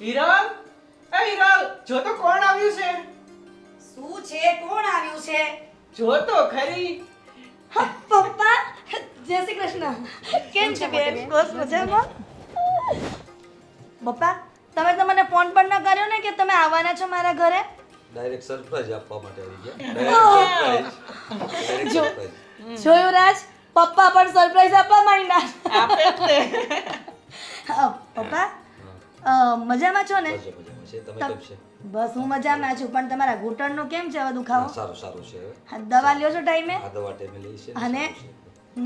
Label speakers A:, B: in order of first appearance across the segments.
A: હિરલ, એ હિરલ, જો તો કોણ આવ્યું છે?
B: શું છે? કોણ આવ્યું છે?
A: જો તો ખરી.
B: પપ્પા, જય શ્રી કૃષ્ણ. કેમ છે બેન? બસ મજામાં. પપ્પા, તમે તો મને ફોન પણ ન કર્યો ને કે તમે આવવાના છો મારા ઘરે.
C: ડાયરેક્ટ સરપ્રાઈઝ આપવા માટે આવી ગયા. ડાયરેક્ટ
B: જો.
C: સરપ્રાઈઝ.
B: જોયું રાજ, પપ્પા પણ સરપ્રાઈઝ આપવા માંડ્યા.
A: આપે જ તે.
B: પપ્પા, મજામાં છો ને?
C: મજામાં છે. તમે કેમ છે?
B: બસ હું મજામાં છું, પણ તમારા ઘૂંટણનો કેમ છે હવે દુખાવો?
C: સારું સારું છે હવે.
B: હા, દવા લ્યો છો ટાઈમે?
C: આ દવા ટાઈમે લઈ છે ને,
B: અને
C: સારું છે.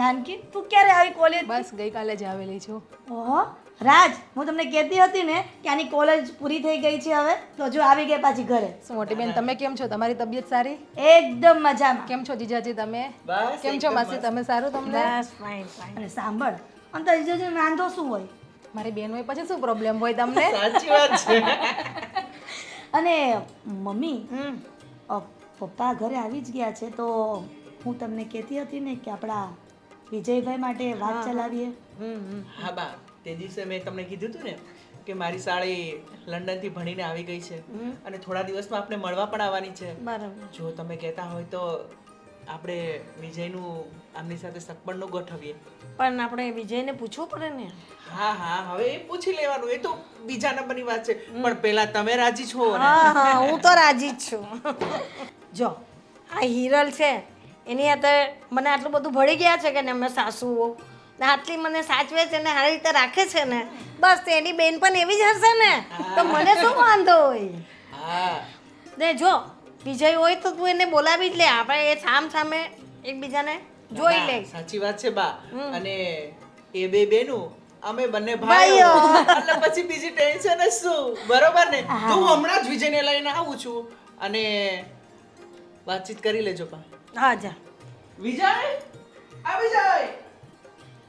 B: નાનકી, તું ક્યારે આવી કોલેજ?
D: બસ ગઈકાલે જ આવેલી છું.
B: ઓહો રાજ, હું તમને કહેતી હતી ને કે આની કોલેજ પૂરી થઈ ગઈ છે હવે, તો જો આવી ગઈ પાછી ઘરે.
D: શું મોટી બેન, તમે કેમ છો? તમારી તબિયત સારી?
B: એકદમ મજામાં.
D: કેમ છો જીજાજી તમે?
A: બસ
D: કેમ છો
A: એકદમ
D: માસી તમે? સારું તમને?
B: અને સાંભળ, અંતર જીજાજી વાંધો શું હોય?
D: મારી બેન હોય પછી શું પ્રોબ્લેમ હોય તમને?
A: સાચી વાત છે.
B: અને મમ્મી, પપ્પા ઘરે આવી જ ગયા છે, તો હું તમને કહેતી હતી ને કે આપણા વિજયભાઈ માટે વાત ચલાવીએ.
A: હા બા, તે દિવસે મેં તમને કીધું હતું ને કે મારી સાળી લંડનથી ભણીને આવી ગઈ છે અને થોડા દિવસમાં આપણે મળવા પણ આવવાની છે.
B: બરાબર.
A: જો તમે કહેતા હોય તો આપણે વિજયનું આમની સાથે સગપણનું ગોઠવીએ.
E: પણ આપણે વિજયને પૂછવું પડે ને.
A: હા હા, હવે એ પૂછી લેવાનું, એ તો બીજા નંબરની વાત છે, પણ પહેલા તમે રાજી છો ને?
E: હા હા, હું તો રાજી જ છું. જો આ હિરલ છે એની હાથે મને આટલું બધું ભળી ગયા છે કે ને અમે સાસુઓ ને આટલી મને સાચવે છે ને સારી રીતે રાખે છે ને, બસ એની બેન પણ એવી જ હશે ને, તો મને શું વાંધો હોય.
A: હા
E: ને જો વિજય હોય તો તું એને બોલાવી જ લે, આપણે એ સામ સામે એકબીજાને જોઈ
A: બા,
E: લે.
A: સાચી વાત છે બા. અને એ બે બેનું અમે બંને
E: ભાઈઓ.
A: ભાઈઓ એટલે પછી બીજી ટેન્શન જ શું, બરોબર ને? તો હું હમણાં જ વિજયને લઈને આવું છું અને વાતચીત કરી લેજો બા.
E: હા જા.
A: વિજય, આ વિજય.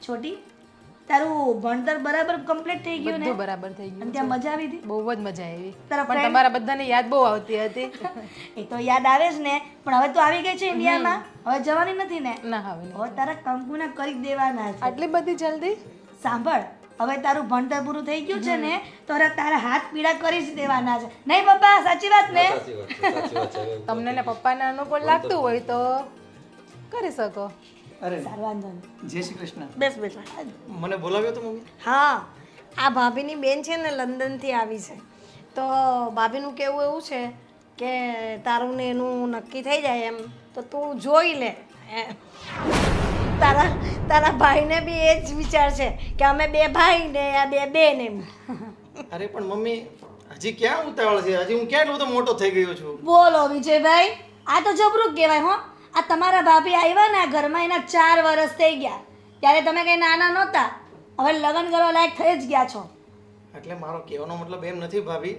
B: છોટી, તારું ભણતર બરાબર કમ્પ્લીટ થઈ ગયું ને?
D: બધું બરાબર થઈ
B: અને
D: ગયું.
B: ત્યાં મજા આવી હતી?
D: બહુ જ મજા આવી.
B: તારા
D: પણ
B: friend?
D: તમારા બધાને યાદ બહુ આવતી હતી.
B: એ તો યાદ આવે જ ને, પણ હવે તો આવી ગઈ છે ઇન્ડિયામાં, હવે જવાની નથી ને?
D: ના હવે નહીં.
B: હવે તારા કંકુના કરી જ દેવાના છે.
D: આટલી બધી જલ્દી?
B: સાંભળ, હવે તારું ભણતર પૂરું થઈ ગયું છે ને, તો હવે તારા હાથ પીડા કરી જ દેવાના છે. નહીં પપ્પા, સાચી વાત ને?
C: સાચી વાત છે, સાચી વાત છે. હવે
D: તમને ને પપ્પાને અનુકૂળ લાગતું હોય તો કરી શકો.
A: અરે
B: સારું, વાંધો નહીં.
A: જય શ્રી કૃષ્ણ.
E: બેસ બેટા.
A: મને બોલાવ્યો તો મમ્મી?
E: હા, આ ભાભીની બેન છે ને લંડનથી આવી છે, તો ભાભીનું કહેવું એવું છે કે તારું ને એનું નક્કી થઈ જાય એમ તો તું જોઈ લે. તારા તારા ભાઈને બી એ જ વિચાર છે કે અમે બે ભાઈ ને આ બે બેન એમ.
F: અરે પણ મમ્મી હજી ક્યાં ઉતાવળ છે? હજી હું ક્યાં એટલો બધો મોટો થઈ ગયો છું?
B: બોલો વિજયભાઈ, આ તો જબરું કહેવાય હો. આ તમારા ભાભી આવ્યા ને આ ઘરમાં એના 4 વર્ષ થઈ ગયા, ત્યારે તમે કઈ નાના નહોતા, હવે લગ્ન કરવા લાયક થઈ જ ગયા છો.
F: એટલે મારો કહેવાનો મતલબ એમ નથી ભાભી,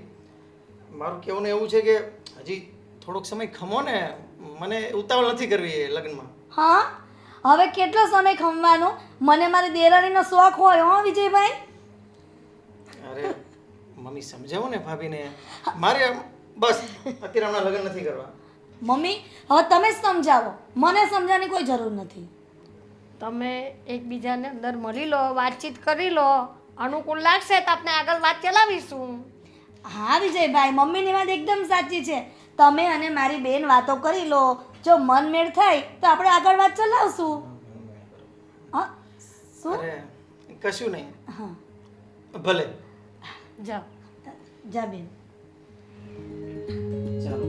F: મારું કહેવાનું એવું છે કે હજી થોડોક સમય ખમો ને, મને ઉતાવળ નથી કરવી એ લગ્નમાં.
B: હા, હવે કેટલો સમય ખમવાનો? મને મારી દેરાણીનો શોખ હોય હો વિજયભાઈ.
F: અરે મમ્મી સમજાવો ને ભાભીને, મારે બસ અત્યારે હમણાં લગ્ન નથી કરવા.
B: મમ્મી, હવે તમે જ સમજાવો, મને સમજાવવાની કોઈ જરૂર નથી.
E: તમે એકબીજાને અંદર મળી લો, વાતચીત કરી લો, અનુકૂળ લાગશે તો આપણે આગળ વાત ચલાવીશું.
B: હા વિજયભાઈ, મમ્મીની વાત એકદમ સાચી છે. તમે અને મારી બેન વાતો કરી લો, જો મન મેળ થાય તો આપણે આગળ વાત ચલાવશું. હા, શું?
F: અરે કશું નહીં,
B: હા,
F: ભલે.
E: જાઓ.
B: જા બેન.
F: ચાલો.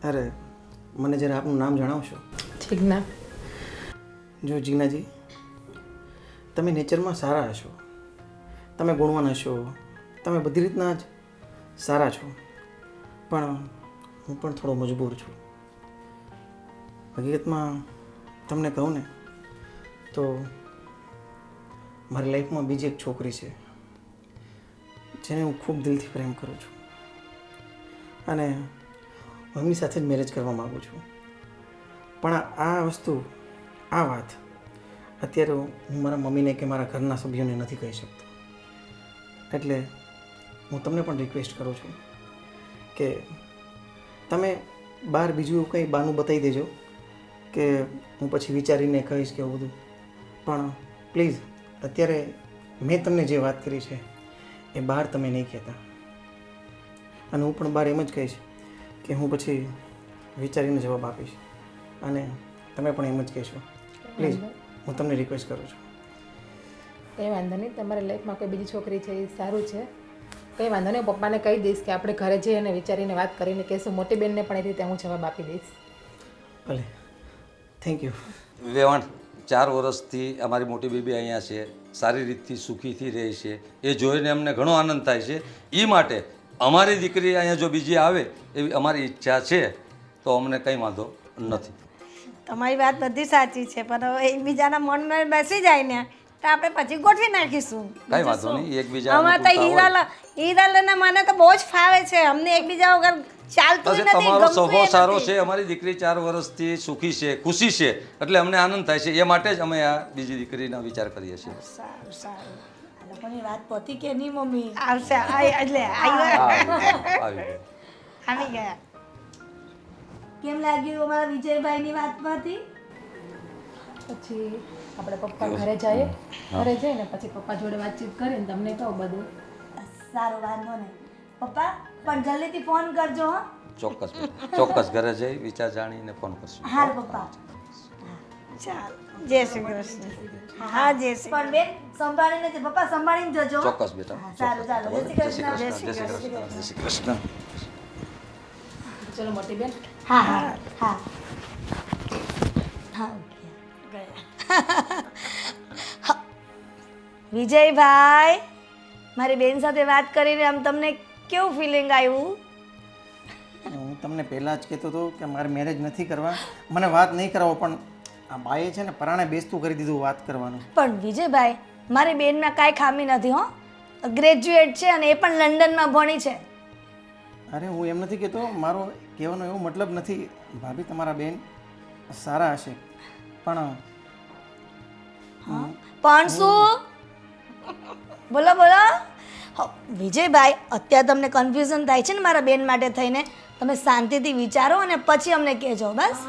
F: અરે મને જરા આપનું નામ જણાવશો?
D: ઠીક ના?
F: જો જીનાજી, તમે નેચરમાં સારા હશો, તમે ગુણવાન હશો, તમે બધી રીતના જ સારા છો, પણ હું પણ થોડો મજબૂર છું. હકીકતમાં તમને કહું ને તો મારી લાઈફમાં બીજી એક છોકરી છે જેને હું ખૂબ દિલથી પ્રેમ કરું છું અને હું એમની સાથે જ મેરેજ કરવા માગું છું. પણ આ વસ્તુ, આ વાત અત્યારે હું મારા મમ્મીને કે મારા ઘરના સભ્યોને નથી કહી શકતો. એટલે હું તમને પણ રિક્વેસ્ટ કરું છું કે તમે બહાર બીજું એવું કંઈ બહાનું બતાવી દેજો કે હું પછી વિચારીને કહીશ કે એવું બધું, પણ પ્લીઝ અત્યારે મેં તમને જે વાત કરી છે એ બહાર તમે નહીં કહેતા. અને હું પણ બહાર એમ જ કહીશ કે હું પછી વિચારીને જવાબ આપીશ અને તમે પણ એમ જ કહેશો. પ્લીઝ હું તમને રિક્વેસ્ટ કરું છું.
D: કંઈ વાંધો નહીં, તમારી લાઈફમાં કોઈ બીજી છોકરી છે એ સારું છે. કંઈ વાંધો નહીં, પપ્પાને કહી દઈશ કે આપણે ઘરે જઈએ અને વિચારીને વાત કરીને કહીશું. મોટી બેનને પણ એ રીતે હું જવાબ આપી દઈશ.
F: ભલે, થેન્ક યુ.
C: વેવાણ 4 વર્ષથી અમારી મોટી બેબી અહીંયા છે, સારી રીતથી સુખીથી રહે છે. એ જોઈને અમને ઘણો આનંદ થાય છે. એ માટે અમારી દીકરી અહીંયા જો બીજી આવે એવી અમારી ઈચ્છા છે તો અમને કંઈ વાંધો નથી.
E: તમારી વાત બધી સાચી છે, પણ હવે એકબીજાના મનમાં બેસી જાય ને તો આપણે પછી ગોઠવી નાખીશું.
C: કાંઈ વાંધો નહીં, એકબીજા
E: અમારે તો હીરાલાલના મને તો બહુ જ ફાવે છે. અમને એકબીજા વગર ચાલતું નથી,
C: તમારો
E: ગમતું
C: સ્વભાવ
E: ય
C: સારો
E: નથી.
C: છે. અમારી દીકરી 4 વર્ષથી સુખી છે, ખુશી છે, એટલે અમને આનંદ થાય છે. એ માટે જ અમે આ બીજી દીકરીનો વિચાર કરીએ છીએ.
E: સારું સારું
B: આ લોકોની વાત પતી કે નહીં મમ્મી?
E: આવશે એટલે
C: આવી ગયું.
E: આવી ગયા.
B: કેમ લાગ્યું અમારા વિજયભાઈની વાતમાંથી?
D: પછી આપણે પપ્પા ઘરે જઈએ, ઘરે જઈને પછી પપ્પા જોડે વાતચીત કરીને તમને કહું બધું.
B: સારો, વાંધો નહીં. પપ્પા પણ જલ્દીથી ફોન કરજો હો.
C: ચોક્કસ બેટા, ચોક્કસ ઘરે જઈ વિચાર જાણીને ફોન કરશું.
B: હાલ પપ્પા.
E: ચાલ, જય શ્રી કૃષ્ણ. હા, જય શ્રી
B: પણ બેન સંભાળીને જ પપ્પા, સંભાળીને જજો.
C: ચોક્કસ બેટા,
B: હા, સારું, ચાલો. જય શ્રી કૃષ્ણ.
C: જય શ્રી કૃષ્ણ, જય શ્રી કૃષ્ણ.
D: ચલો મોટી બેન.
B: હા હા હા હા. વિજયભાઈ, મારી બેન સાથે વાત કરીને આમ તમને કેવું ફિલિંગ આવ્યું?
F: હું તમને પહેલાં જ કહેતો હતો કે મારે મેરેજ નથી કરવા, મને વાત નહીં કરાવો, પણ આ બાએ છે ને પરાણે બેસતું કરી દીધું વાત કરવાનું.
B: પણ વિજયભાઈ, મારી બેનમાં કાંઈ ખામી નથી હો. ગ્રેજ્યુએટ છે અને એ પણ લંડનમાં ભણી છે.
F: અરે હું એમ નથી કહેતો, મારો કહેવાનો એવો મતલબ નથી. ભાભી તમારા બેન સારા હશે, પણ
B: પણ શું? બોલો બોલો. વિજયભાઈ, અત્યારે તમને કન્ફ્યુઝન થાય છે ને મારા બેન માટે થઈને. તમે શાંતિથી વિચારો અને પછી અમને કહેજો. બસ,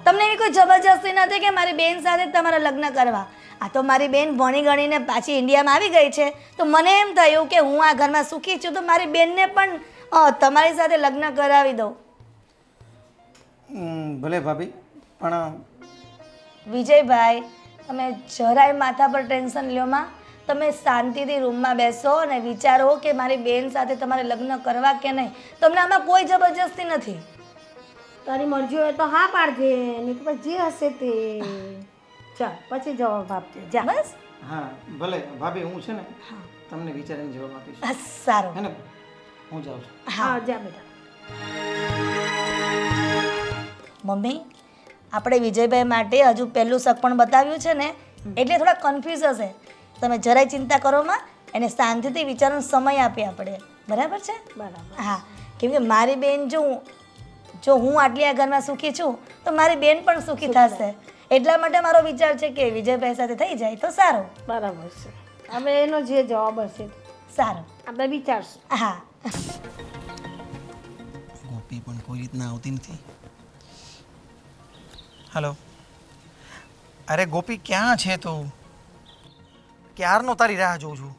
B: તમને એવી કોઈ જબરજસ્તી નથી કે મારી બેન સાથે જ તમારા લગ્ન કરવા. આ તો મારી બેન ભણી ગણીને પાછી ઇન્ડિયામાં આવી ગઈ છે, તો મને એમ થયું કે હું આ ઘરમાં સુખી છું તો મારી બેનને પણ તમારી સાથે લગ્ન કરાવી દઉં.
F: ભલે ભાભી, પણ
B: વિજયભાઈ, તમે જરાય માથા પર ટેન્શન લ્યો માં. તમે શાંતિથી રૂમમાં બેસો અને વિચારો કે મારી બેન સાથે તમારે લગ્ન કરવા કે નહીં. તમને આમાં કોઈ જબરજસ્તી નથી.
E: તારી મરજી હોય તો હા પાડજે, નહીં તો પછી જે હશે તે. ચાલ, પછી જવાબ આપજે. જા.
B: બસ,
F: હા ભલે ભાભી, હું છે ને તમને વિચારીને જવાબ આપીશ.
B: બસ, સારું.
F: હે ને, હું જાઉં છું.
E: હા, જા બેટા.
B: મમ્મી, આપણે વિજયભાઈ માટે હજુ પહેલું શક પણ બતાવ્યું છે ને, એટલે થોડા કન્ફ્યુઝ હશે. તમે જરાય ચિંતા કરો માં, એને શાંતિથી વિચારવાનો સમય આપીએ આપણે. બરાબર છે?
E: બરાબર.
B: હા, કેમ કે મારી બેન જો હું આટલી આ ઘરમાં સુખી છું તો મારી બેન પણ સુખી થશે. એટલા માટે મારો વિચાર છે કે વિજયભાઈ સાથે થઈ જાય તો સારું.
E: બરાબર છે. હવે એનો જે જવાબ હશે
B: સારું,
E: આપણે વિચારશું.
B: હા.
F: ગોપી પણ કોઈ રીતના આવતી નથી. હલો, અરે ગોપી, ક્યાં છે તું? ક્યારનો તારી રાહ જોઉં છું.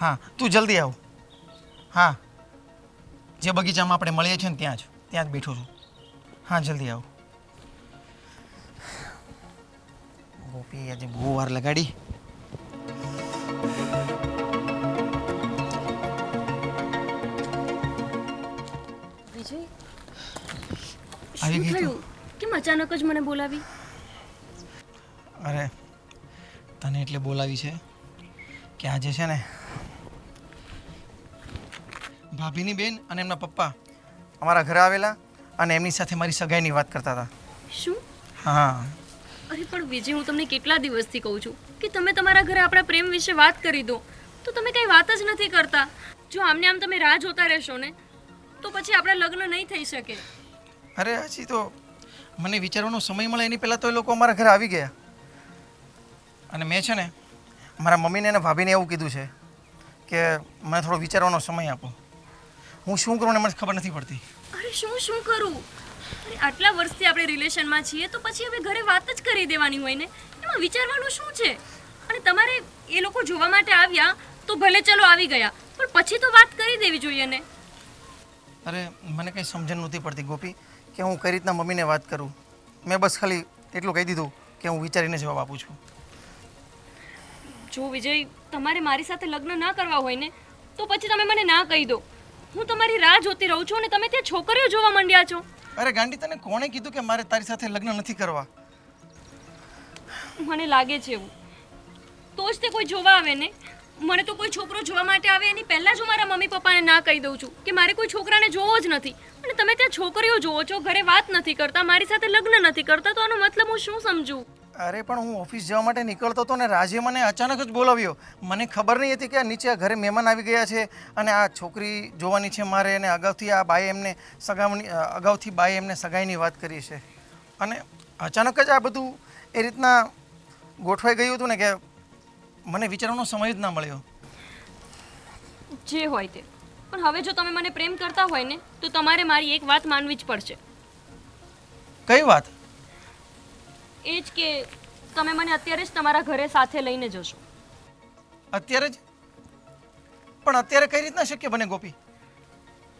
F: હા, તું જલ્દી આવ. હા, જે બગીચામાં આપણે મળીએ છીએ ને ત્યાં જ બેઠો છું. હા, જલ્દી આવ. ગોપી આજે બહુ વાર લગાડી.
G: વિજય,
F: આવી
G: શું
F: ગઈ તું?
G: થયું? કેમ અચાનક જ મને બોલાવી?
F: અરે તને એટલે બોલાવી છે કે આજે છે ને ભાભીની બેન અને એમના પપ્પા અમારા ઘરે આવેલા અને એમની સાથે મારી સગાઈની વાત કરતા હતા.
G: શું?
F: હા,
G: અરે પણ વિજય, હું તમને કેટલા દિવસથી કહું છું કે તમે તમારા ઘરે આપણા પ્રેમ વિશે વાત કરી દો, તો તમે કંઈ વાત જ નથી કરતા. જો આમને આમ તમે રાહ જોતા રહેશો ને તો પછી આપણા લગ્ન નહીં થઈ શકે.
F: અરે હજી તો મને વિચારવાનો સમય મળે એની પહેલાં તો એ લોકો અમારા ઘરે આવી ગયા. અને મેં છે ને મારા મમ્મીને અને ભાભીને એવું કીધું છે કે મને થોડો વિચારવાનો સમય આપો. હું શું કરું ને મને ખબર નથી પડતી.
G: અરે શું કરું? અરે આટલા વર્ષથી આપણે રિલેશનમાં છીએ તો પછી હવે ઘરે વાત જ કરી દેવાની હોય ને. એમાં એમાં વિચારવાનું શું છે? અને તમારે એ લોકો જોવા માટે આવ્યા તો ભલે ચલો આવી ગયા, પણ પછી તો વાત કરી દેવી જોઈએ ને.
F: અરે મને કંઈ સમજણ નહોતી પડતી ગોપી કે હું કઈ રીતના મમ્મીને વાત કરું. મેં બસ ખાલી એટલું કહી દીધું કે હું વિચારીને જવાબ આપું છું.
G: જો વિજય, તમારે મારી સાથે લગ્ન ના કરવા હોય ને તો પછી તમે મને ના કહી દો. હું તમારી રાહ જોતી રહું છું અને તમે ત્યાં છોકરીઓ જોવા માંડ્યા છો.
F: અરે ગાંડી, તને કોણે કીધું કે મારે તારી સાથે લગ્ન નથી કરવા?
G: મને લાગે છે એવું. તો જ તે કોઈ જોવા આવે ને. મને તો કોઈ છોકરો જોવા માટે આવે એની પહેલાં જ હું મારા મમ્મી પપ્પાને ના કહી દઉં છું કે મારે કોઈ છોકરાને જોવો જ નથી. અને તમે ત્યાં છોકરીઓ જોવો છો, ઘરે વાત નથી કરતા, મારી સાથે લગ્ન નથી કરતા, તો આનો મતલબ હું શું સમજું?
F: અરે પણ હું ઓફિસ જવા માટે નીકળતો હતો ને રાજે મને અચાનક જ બોલાવ્યો. મને ખબર નહીં હતી કે આ નીચે ઘરે મહેમાન આવી ગયા છે અને આ છોકરી જોવાની છે મારે, અને અગાઉથી આ બાએ એમને સગાઈની વાત કરી છે. અને અચાનક જ આ બધું એ રીતના ગોઠવાઈ ગયું હતું ને કે મને વિચારવાનો સમય જ ના મળ્યો.
G: જે હોય તે. પણ હવે જો તમે મને પ્રેમ કરતા હોય ને તો તમારે મારી એક વાત માનવી જ પડશે.
F: કઈ વાત?
G: એ જ કે તમે મને અત્યારે જ તમારા ઘરે સાથે લઈને જશો.
F: અત્યારે જ? પણ અત્યારે કઈ રીતના શક્ય બને ગોપી?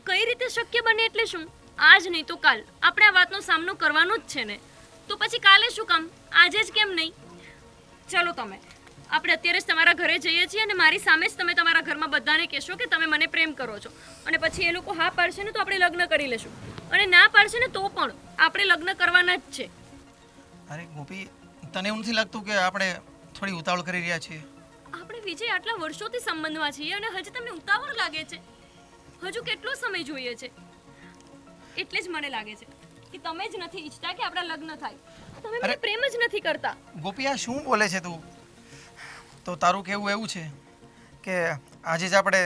G: કઈ રીતે શક્ય બને એટલે શું? આજ નહીં તો કાલ આપણે આ વાતનો સામનો કરવાનો જ છે ને. તો પછી કાલે શું કામ? આજે જ કેમ નહીં? ચલો તમે, આપણે અત્યારે જ તમારા ઘરે જઈએ છીએ અને મારી સામે જ તમે તમારા ઘરમાં બધાને કહેશો કે તમે મને પ્રેમ કરો છો. અને પછી એ લોકો હા પાડશે ને તો આપણે લગ્ન કરી લેશું, અને ના પાડશે ને તો પણ આપણે લગ્ન કરવાના જ છે.
F: અરે ગોપી, તને એવું નથી લાગતું કે આપણે થોડી ઉતાવળ કરી રહ્યા છીએ?
G: આપણે વિજય આટલા વર્ષોથી સંબંધમાં છીએ અને હજી તમને ઉતાવળ લાગે છે? હજુ કેટલો સમય જોઈએ છે? એટલે જ મને લાગે છે કે તમે જ નથી ઈચ્છતા કે આપણા લગ્ન થાય. તમે મને પ્રેમ જ નથી કરતા.
F: ગોપી, આ શું બોલે છે તું? તો તારું કહેવું એવું છે કે આજે જ આપણે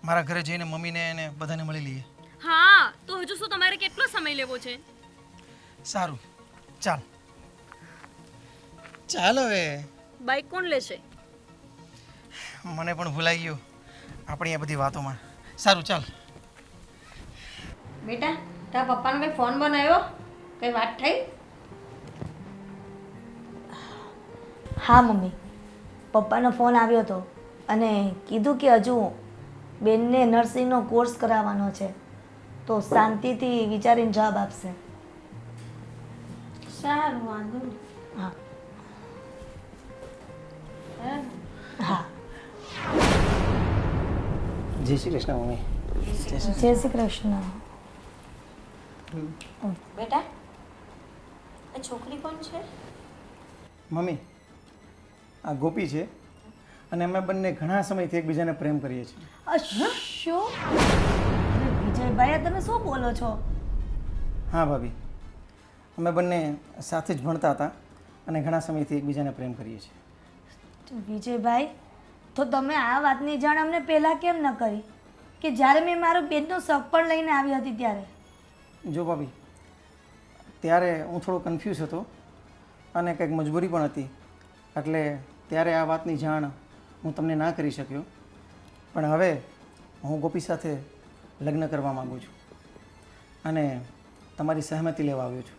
F: મારા ઘરે જઈને મમ્મીને અને બધાને મળી લઈએ?
G: હા, તો હજુ શું તમારે કેટલો સમય લેવો છે?
F: સારું, ચાલ ચાલ. હવે
G: બાઈક કોણ લેશે?
F: મને પણ ભૂલાઈ ગયું આપણી આ બધી વાતોમાં. સારું, ચાલ.
E: બેટા, તારા પપ્પાનો કંઈ ફોન બનાવ્યો? કંઈ વાત થઈ?
B: હા મમ્મી, પપ્પાનો ફોન આવ્યો હતો અને કીધું કે હજુ બેનને નર્સિંગનો કોર્સ કરાવવાનો છે, તો શાંતિથી વિચારીને જવાબ આપશે.
E: સારું, વાંધો નહીં.
B: હા
E: હા.
B: હા.
F: જય શ્રી કૃષ્ણ મમ્મી.
B: જય શ્રી કૃષ્ણ.
E: બેટા, આ છોકરી કોણ છે?
F: મમ્મી, આ ગોપી છે અને અમે બંને ઘણા સમયથી એકબીજાને પ્રેમ કરીએ છીએ.
B: શું? અરે વિજયભાઈ, તમે શું બોલો છો?
F: હા ભાભી, અમે બંને સાથે જ ભણતા હતા અને ઘણા સમયથી એકબીજાને પ્રેમ કરીએ છીએ.
B: વિજયભાઈ, તો તમે આ વાતની જાણ અમને પહેલાં કેમ ન કરી કે જ્યારે મેં મારો બેનનો શક પણ લઈને આવી હતી ત્યારે?
F: જો ભાભી, ત્યારે હું થોડો કન્ફ્યુઝ હતો અને કંઈક મજબૂરી પણ હતી, એટલે ત્યારે આ વાતની જાણ હું તમને ના કરી શક્યો. પણ હવે હું ગોપી સાથે લગ્ન કરવા માગું છું અને તમારી સહમતિ લેવા આવ્યો છું.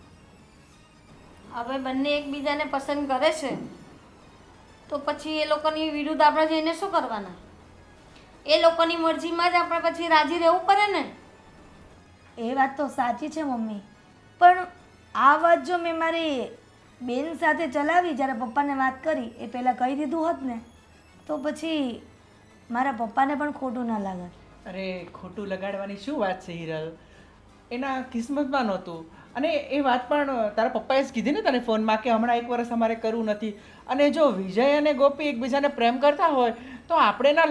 E: હવે બંને એકબીજાને પસંદ કરે છે તો પછી એ લોકોની વિરુદ્ધ આપણે જઈને શું કરવાના? એ લોકોની મરજીમાં જ આપણે પછી રાજી રહેવું પડે ને.
B: એ વાત તો સાચી છે મમ્મી, પણ આ વાત જો મેં મારી બેન સાથે ચલાવી, જ્યારે પપ્પાને વાત કરી એ પહેલાં કહી દીધું હોત ને તો પછી મારા પપ્પાને પણ ખોટું ના લાગત.
A: અરે ખોટું લગાડવાની શું વાત છે હિરલ? એના કિસ્મતમાં નહોતું. અને એ વાત પણ તારા પપ્પાએ જ કીધી ને તને ફોનમાં કે હમણાં 1 વર્ષ અમારે કરવું નથી. અને જો વિજય અને ગોપી એકબીજાને પ્રેમ કરતા હોય તો આપણે એના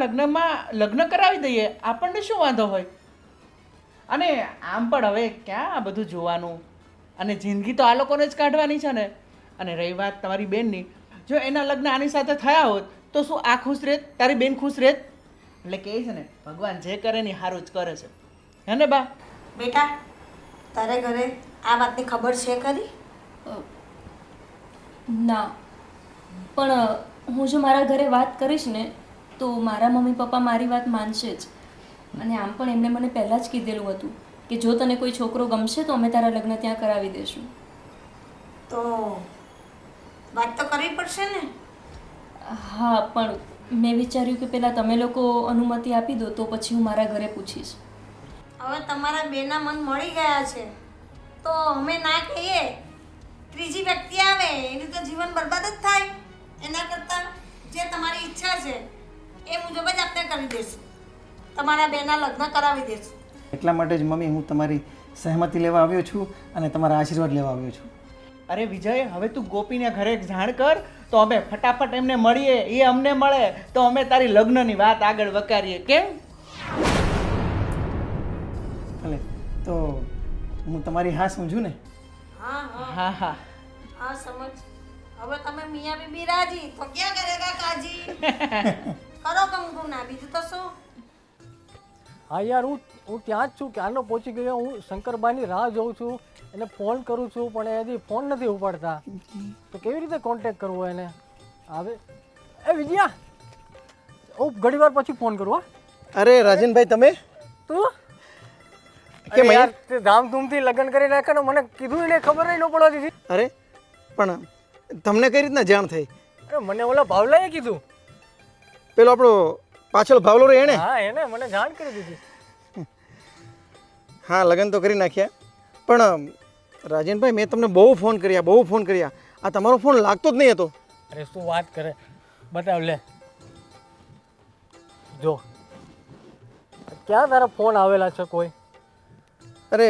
A: લગ્ન કરાવી દઈએ, આપણને શું વાંધો હોય? અને આમ પણ હવે ક્યાં આ બધું જોવાનું? અને જિંદગી તો આ લોકોને જ કાઢવાની છે ને. અને રહી વાત તમારી બેનની, જો એના લગ્ન આની સાથે થયા હોત તો શું આ ખુશ રહેત? તારી બેન ખુશ રહેત? એટલે કહે છે ને, ભગવાન જે કરે ને હારું જ કરે છે, હે ને બા?
E: બેટા, તારે ઘરે આ વાતની ખબર છે ખરી?
G: ના, પણ હું જો મારા ઘરે વાત કરીશ ને તો મારા મમ્મી પપ્પા મારી વાત માનશે જ. અને આમ પણ એમણે મને પહેલાં જ કીધેલું હતું કે જો તને કોઈ છોકરો ગમશે તો અમે તારા લગ્ન ત્યાં કરાવી દઈશું.
E: તો વાત તો કરવી પડશે ને.
G: હા પણ મેં વિચાર્યું કે પહેલાં તમે લોકો અનુમતિ આપી દો તો પછી હું મારા ઘરે પૂછીશ.
E: હવે તમારા બેના મન મળી ગયા છે તો અમે ના કહીએ, ત્રીજી વ્યક્તિ આવે એની તો જીવન બરબાદ જ થાય. એના કરતાં જે તમારી ઈચ્છા છે એ મુજબ જ આપણે કરી દઈશું. તમારા બેના લગ્ન કરાવી દઈશું.
F: એટલા માટે જ મમ્મી હું તમારી સહેમતી લેવા આવ્યો છું અને તમારા આશીર્વાદ લેવા આવ્યો છું.
A: અરે વિજય, હવે તું ગોપીને ઘરે જાણ કર તો અમે ફટાફટ એમને મળીએ, એ અમને મળે તો અમે તારી લગ્નની વાત આગળ વકારીએ. કેમ?
F: ભલે તો હું તમારી હા સમજું ને?
E: હા હા
A: હા હા
E: હા સમજ. હવે તમે મિયા બીબી રાજી તો ક્યાં કરેગા કાજી. કરો કંકુ ના, બીજું તો શું.
H: હા યાર, હું ત્યાં જ છું, ક્યારનો પહોંચી ગયો. હું શંકરબાની રાહ જોઉં છું, એને ફોન કરું છું પણ એ હજી ફોન નથી ઉપાડતા. તો કેવી રીતે કોન્ટેક્ટ કરવો એને? આવે એ વિજયા, હું ઘણી વાર પછી ફોન કરું. હા
F: અરે રાજનભાઈ, તમે
H: તું
F: કેમ
H: યાર તે ધામધૂમથી લગ્ન કરી નાખ્યા ને મને કીધું એને ખબર નહીં ન પડવા દીધી.
F: અરે પણ તમને કઈ રીતના જાણ થઈ?
H: અરે મને ઓલા ભાવલાએ કીધું.
F: પેલો આપણો પાછળ ભાવલો રે એને?
H: હા એને મને જાણ કરી દીધી.
F: હા, લગ્ન તો કરી નાખ્યા. પણ રાજનભાઈ, મેં તમને બહુ ફોન કર્યા. આ તમારો ફોન લાગતો જ નહીં હતો.
H: અરે શું વાત કરે, બતાવ લે. જો ક્યાં તારા ફોન આવેલા છે કોઈ?
F: અરે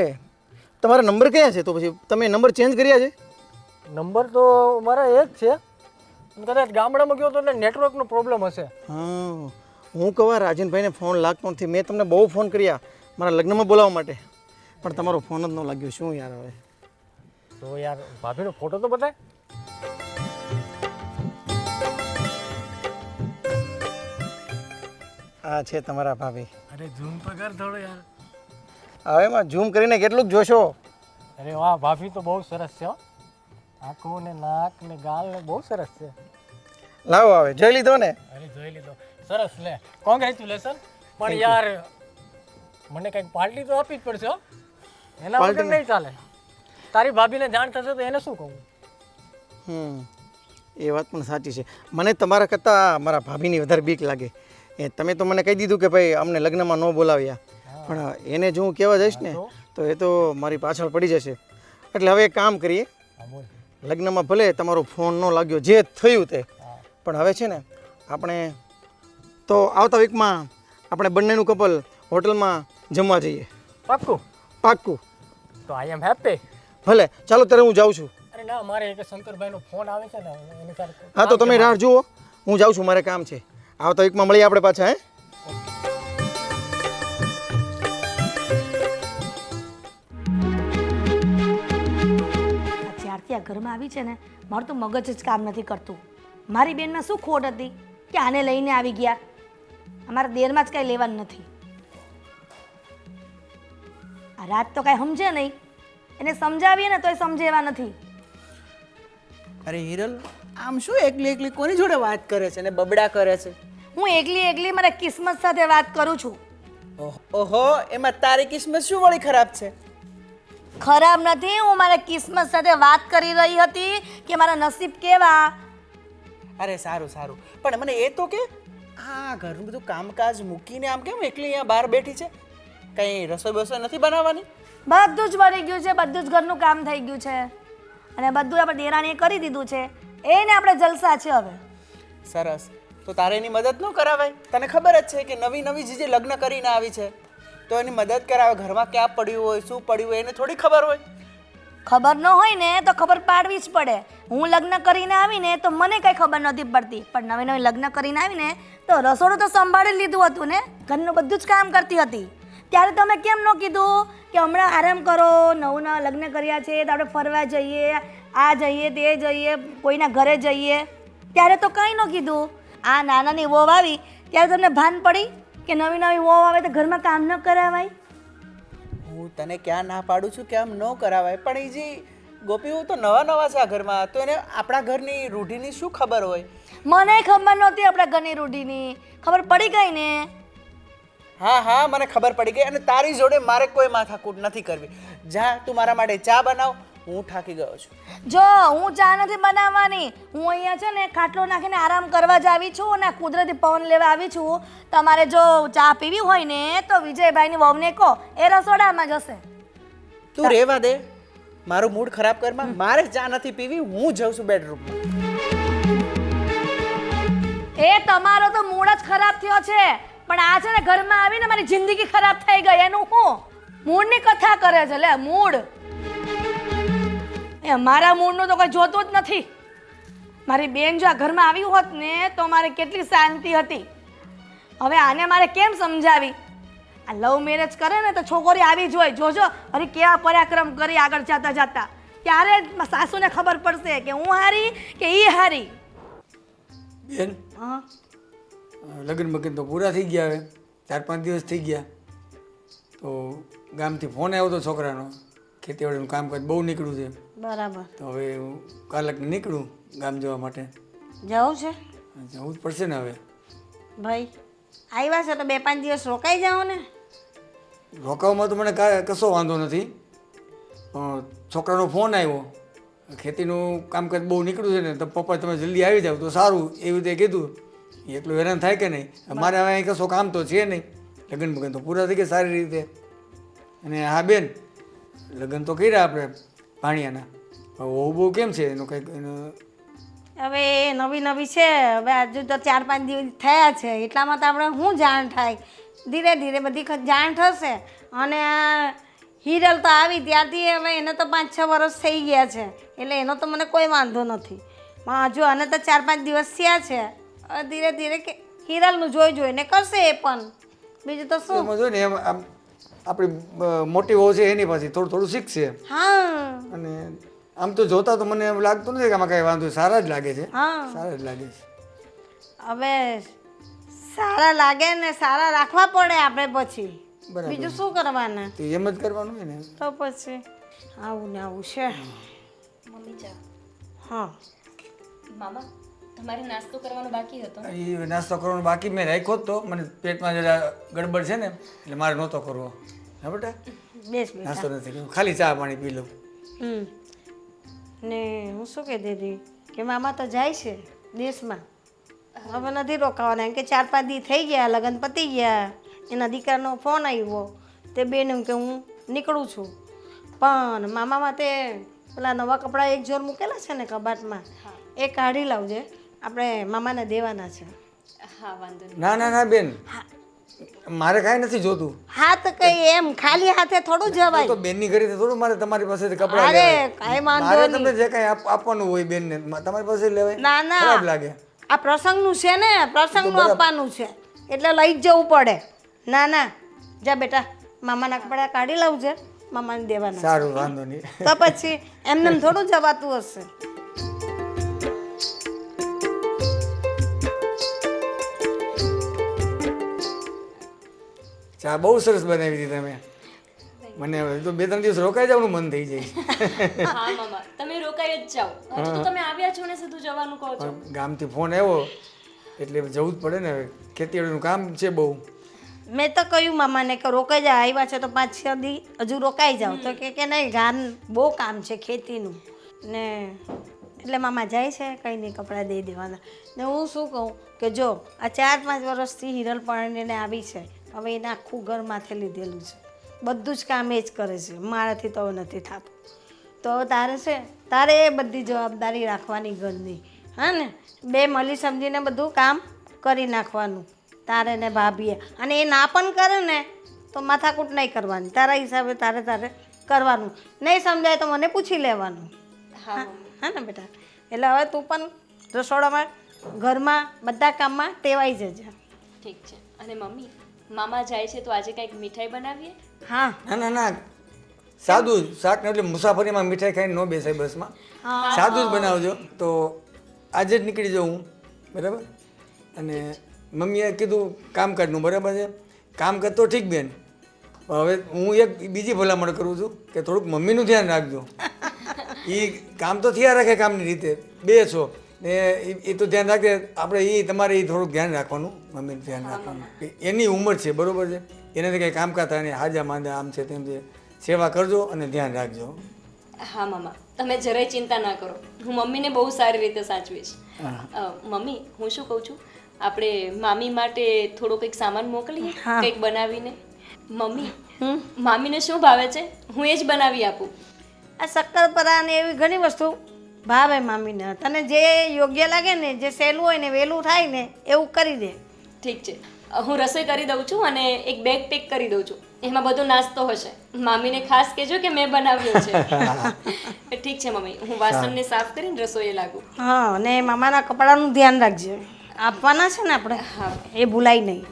F: તમારા નંબર કયા છે? તો પછી તમે નંબર ચેન્જ કર્યા છે?
H: નંબર તો મારા એ જ છે, કદાચ ગામડામાં ગયો તો એટલે નેટવર્કનો પ્રોબ્લેમ હશે.
F: હા, હું કહું રાજનભાઈને ફોન લાગતો નથી. મેં તમને બહુ ફોન કર્યા મારા લગ્નમાં બોલાવવા માટે, પણ તમારો ફોન જ ન લાગ્યો. શું યાર હવે?
H: તો યાર ભાભીનો ફોટો તો બતાય.
F: આ છે તમારા ભાભી.
H: અરે ઝૂમ તો કર થોડો યાર.
F: હવે એમાં ઝૂમ કરીને કેટલુંક જોશો?
H: અરે વાહ, ભાભી તો બહુ સરસ છે હો. આંખો ને નાક ને ગાલ ને બહુ સરસ છે.
F: લાવો, હવે જોઈ લીધો ને?
H: અરે જોઈ લીધો, સરસ. લે કોંગ્રેચ્યુલેશન. પણ યાર મને કંઈક પાર્ટી તો આપવી જ પડશે હો. એના વગર નહીં ચાલે. તારી ભાભીને જાણ થશે તો એને શું કહું?
F: એ વાત પણ સાચી છે. મને તમારા કરતાં મારા ભાભીની વધારે બીક લાગે. તમે તો મને કહી દીધું કે ભાઈ અમને લગ્નમાં ન બોલાવ્યા, પણ એને જો હું કહેવા જઈશ ને તો એ તો મારી પાછળ પડી જશે. એટલે હવે એક કામ કરીએ, લગ્નમાં ભલે તમારો ફોન ન લાગ્યો, જે થયું તે, પણ હવે છે ને આપણે તો આવતા વીકમાં આપણે બંનેનું કપલ હોટલમાં જમવા જઈએ.
H: પાક્કું?
F: પાક્કું.
H: તો આઈ એમ હેપી.
F: ભલે, ચાલો ત્યારે હું જાઉં છું.
H: અરે ના, મારે એક શંકરભાઈનો ફોન આવે છે ને એની સાથે.
F: હા, તો તમે રાહ જુઓ, હું જાઉં છું, મારે કામ છે. આવતા વીકમાં મળીએ આપણે પાછા.
B: જ્યારથી આ ઘરમાં આવી છે ને, મારું તો મગજ જ કામ નથી કરતું. મારી બેનમાં શું ખોટ હતી કે આને લઈને આવી ગયા? અમારા દેરમાં જ કાંઈ લેવાનું નથી. આ રાત તો કાંઈ સમજે નહીં, એને સમજાવીએ ને તોય સમજે એવા નથી.
A: અરે હિરલ, આમ શું એકલી એકલી કોની જોડે વાત કરે છે ને બબડા કરે છે?
B: હું એકલી મારા કિસ્મત સાથે વાત કરું છું.
A: ઓહો, એમાં તારી કિસ્મત શું વળી ખરાબ છે?
B: ખરાબ નથી, હું મારા કિસ્મત સાથે વાત કરી રહી હતી કે મારા નસીબ કેવા.
A: અરે સારું સારું, પણ મને એ તો કે આ ઘરનું બધું કામકાજ મૂકીને આમ કેમ એકલી અહીંયા બહાર બેઠી છે? કંઈ રસોઈ બસોઈ નથી બનાવવાની?
B: બધું જ બની ગયું છે, બધું જ ઘરનું કામ થઈ ગયું છે અને બધું આપણે દેરાણીએ કરી દીધું છે. એને આપણે જલસા છે હવે.
A: સરસ, તો તારે એની મદદ ન કરાવાય? તને ખબર જ છે કે નવી નવી જે લગ્ન કરીને આવી છે તો એની મદદ કરાવે. ઘરમાં ક્યાં પડ્યું હોય, શું પડ્યું હોય એને થોડી ખબર હોય?
B: ખબર ન હોય ને તો ખબર પાડવી જ પડે. હું લગ્ન કરીને આવીને તો મને કંઈ ખબર નથી પડતી, પણ નવી લગ્ન કરીને આવીને તો રસોડું તો સંભાળી લીધું હતું ને, ઘરનું બધું જ કામ કરતી હતી. ત્યારે તમે કેમ ન કીધું કે હમણાં આરામ કરો, નવું લગ્ન કર્યા છે તો આપણે ફરવા જઈએ, આ જઈએ તે જઈએ, કોઈના ઘરે જઈએ? ત્યારે તો કંઈ ન કીધું. આ નાનાની વહુ આવી ત્યારે તમને ભાન પડી કે નવી વહુ આવે તો ઘરમાં કામ ન કરાવાય?
A: હું તને ક્યાં ના પાડું છું કે આમ ન કરાવાય, પણ એ જે ગોપી હું તો નવા છે આ ઘરમાં, તો એને આપણા ઘરની રૂઢીની શું ખબર હોય?
B: મને ખબર નહોતી આપણા ઘરની રૂઢીની. ખબર પડી ગઈ ને?
A: હા હા, મને ખબર પડી ગઈ. અને તારી જોડે મારે કોઈ માથાકૂટ નથી કરવી. જા, તું મારા માટે ચા બનાવ, હું થાકી ગયો છું.
B: જો હું ચા નથી બનાવવાની, હું અહીંયા છે ને ખાટલો નાખીને આરામ કરવા જ આવી છું અને કુદરતી પવન લેવા આવી છું. તમારે જો ચા પીવી હોય ને તો વિજયભાઈની વહુને કહો, એ રસોડામાં જશે.
A: તું રહેવા દે, મારું મૂડ ખરાબ કરમાં. મારે ચા નથી પીવી, હું જઉં છું બેડરૂમમાં.
B: એ તમારો તો મૂડ જ ખરાબ થયો છે, પણ આ છે ને ઘરમાં આવીને મારી જિંદગી ખરાબ થઈ ગઈ. એનું હું મૂડની કથા કરે છે. લે મૂડ, એ મારા મૂડનું તો કોઈ જોતું જ નથી. મારી બેન જો આ ઘરમાં આવી હોત ને તો મારે કેટલી શાંતિ હતી. હવે આને મારે કેમ સમજાવી? આ લવ મેરેજ કરે ને તો છોકરી આવી જ હોય. જોજો અરે કેવા પરાક્રમ કરી આગળ જતા જતા, ત્યારે જ સાસુને ખબર પડશે કે હું હારી કે ઈ હારી.
I: બેન,
B: હા,
I: લગ્ન બગન તો પૂરા થઈ ગયા. હવે 4-5 દિવસ થઈ ગયા તો ગામથી ફોન આવ્યો હતો છોકરાનો, ખેતીવાડીનું કામકાજ બહુ નીકળ્યું છે.
E: બરાબર.
I: તો હવે હું કાલે નીકળું ગામ જવા માટે.
E: જવું છે
I: જવું જ પડશે ને હવે.
E: ભાઈ? આવ્યા છે તો 2-5 દિવસ રોકાઈ જાઓ ને.
I: રોકાવામાં તો મને કશો વાંધો નથી, પણ છોકરાનો ફોન આવ્યો, ખેતીનું કામકાજ બહુ નીકળ્યું છે ને તો પપ્પા તમે જલ્દી આવી જાવ તો સારું, એવી રીતે કીધું. એટલું હેરાન થાય કે નહીં? મારે હવે અહીં કશો કામ તો છે નહીં, લગ્ન બગન તો પૂરા થઈ ગયા સારી રીતે. અને હા બેન, લગ્ન તો કર્યા આપણે ભાણિયાના, બહુ બહુ કેમ છે એનું કંઈક
E: હવે નવી નવી છે, હવે હજુ તો 4-5 દિવસ થયા છે, એટલામાં તો આપણે શું જાણ થાય? ધીરે ધીરે બધી જાણ થશે. અને આ હિરલ તો આવી ત્યારથી હવે એને તો 5-6 વર્ષ થઈ ગયા છે, એટલે એનો તો મને કોઈ વાંધો નથી. પણ હજુ આને તો 4-5 દિવસ થયા છે. હવે ધીરે ધીરે કે હિરલનું જોઈને કરશે એ પણ. બીજું તો શું?
I: એમાં જો ને એમ આમ આપણી મોટી વહુ છે એની પાસે થોડું થોડું શીખશે.
E: હા,
I: અને આમ તો જોતા તો મને એમ લાગતું નથી કે આમાં કાંઈ વાંધો, સારા જ લાગે છે.
E: હા.
I: સારા જ લાગે છે.
E: હવે સારા લાગે ને સારા રાખવા પડે આપણે પછી.
I: બરાબર.
E: બીજું શું કરવાના?
I: તો એમ જ કરવાનું હોય ને.
E: તો પછી આવું ને આવું છે.
G: મમ્મી ચા.
E: હા,
G: મામા તમારે નાસ્તો કરવાનો બાકી હતો.
I: એ નાસ્તો કરવાનો બાકી મેં રાખ્યો જ તો, મને પેટમાં જરા ગડબડ છે ને એટલે મારે નહોતો કરવો. હા બેટા,
E: બેસ બેટા.
I: નાસ્તો નથી કર્યો, ખાલી ચા પાણી પી લઉં.
E: ને હું શું કહેતી હતી કે મામા તો જાય છે દેશમાં, હવે નથી રોકાવાના. એમ કે 4-5 દી થઈ ગયા, લગ્ન પતી ગયા. એના દીકરાનો ફોન આવ્યો, તે બેન એમ કે હું નીકળું છું. પણ મામામાં તે પેલા નવા કપડાં એક જોર મૂકેલા છે ને કબાટમાં, એ કાઢી લાવજે, આપણે મામાને દેવાના છે.
G: હા વાંધો નહીં.
I: ના ના ના બેન, મારે કાંઈ નથી જોતું.
E: હાથ કઈ એમ ખાલી હાથે થોડું જવાય.
I: તો બેનની ઘરેથી થોડું મારે તમારી પાસેથી કપડાં
E: અરે
I: લેવાય.
E: કાંઈ વાંધો
I: મારે
E: નહીં.
I: તમને જે કાંઈ આપવાનું હોય બેનને તમારી પાસે લેવાય.
E: ના ના,
I: ખરાબ લાગે.
E: આ પ્રસંગનું છે ને, પ્રસંગનું આપવાનું છે એટલે લઈ જ જવું પડે. ના ના, જા બેટા, મામાના કપડાં કાઢી લાવજે, મામાને દેવાના.
I: સારું, વાંધો નહીં.
E: તો પછી એમને થોડું જવાતું હશે.
I: ચા બહુ સરસ બનાવી હતી તમે. મને હવે તો 2-3 દિવસ રોકાઈ જવાનું મન થઈ જાય.
G: હા મામા તમે રોકાઈ જ જાઓ. હજુ તો તમે આવ્યા છો ને સીધું જવાનું કહો છો.
I: પણ ગામથી ફોન આવ્યો એટલે જવું જ પડે ને. હવે ખેતીવાડીનું કામ છે બહુ.
E: મેં તો કહ્યું મામાને કે રોકાઈ જાઓ, આવ્યા છે તો 5-6 દી હજુ રોકાઈ જાઓ. તો કે નહીં, ગામ બહુ કામ છે ખેતીનું ને, એટલે મામા જાય છે, કંઈ નહીં, કપડાં દઈ દેવાના. ને હું શું કહું કે જો આ 4-5 વર્ષથી હિરલ પરણીને આવી છે, હવે એને આખું ઘર માથે લીધેલું છે, બધું જ કામ એ જ કરે છે, મારાથી તો નથી થતું. તો તારે છે, તારે એ બધી જવાબદારી રાખવાની ઘરની. હા ને, બે મળી સમજીને બધું કામ કરી નાખવાનું તારે ને ભાભીએ. અને એ ના પણ કરે ને તો માથાકૂટ નહીં કરવાની, તારા હિસાબે તારે કરવાનું. નહીં સમજાય તો મને પૂછી લેવાનું.
G: હા
E: હા ને બેટા? એટલે હવે તું પણ રસોડામાં, ઘરમાં, બધા કામમાં ટેવાઈ જજે.
G: ઠીક છે. અને મમ્મી મામા જાય છે તો આજે કંઈક મીઠાઈ બનાવીએ.
E: હા
I: ના ના ના, સાદું જ શાક ને, એટલે મુસાફરીમાં મીઠાઈ ખાઈને ન બેસાય બસમાં. સાદું જ બનાવજો. તો આજે જ નીકળી જાઉં હું, બરાબર? અને મમ્મીએ કીધું કામકાજનું, બરાબર છે? કામકાજ તો ઠીક બેન, હવે હું એક બીજી ભલામણ કરું છું કે થોડુંક મમ્મીનું ધ્યાન રાખજો. એ કામ તો થયા રાખે કામની રીતે, બે છો ને, એ તો ધ્યાન રાખે. આપણે એ તમારે એ થોડુંક ધ્યાન રાખવાનું, મમ્મીનું ધ્યાન રાખવાનું. એની ઉંમર છે, બરાબર છે? એનાથી કંઈ કામકાજ થાય ને, હાજા માંદા આમ છે તેમ છે, સેવા કરજો અને ધ્યાન રાખજો.
G: હા મામા તમે જરાય ચિંતા ના કરો, હું મમ્મીને બહુ સારી રીતે સાચવીશ. મમ્મી હું શું કહું છું, આપણે મામી માટે થોડો કંઈક સામાન મોકલીએ, કંઈક બનાવીને. મમ્મી મામીને શું ભાવે છે હું એ જ બનાવી આપું.
E: આ શક્કરપારા ને એવી ઘણી વસ્તુ ભાવે મામીને. તને જે યોગ્ય લાગે ને, જે સહેલું હોય ને વહેલું થાય ને એવું કરી દે.
G: ઠીક છે, હું રસોઈ કરી દઉં છું અને એક બેગ પેક કરી દઉં છું, એમાં બધો નાસ્તો હશે. મામીને ખાસ કહેજો કે મેં બનાવ્યો છે. ઠીક છે મમ્મી, હું વાસણને સાફ કરીને રસોઈએ લાગું.
E: હા, અને મામાના કપડાનું ધ્યાન રાખજે, આપવાના છે ને આપણે.
G: હા
E: એ ભૂલાય નહીં.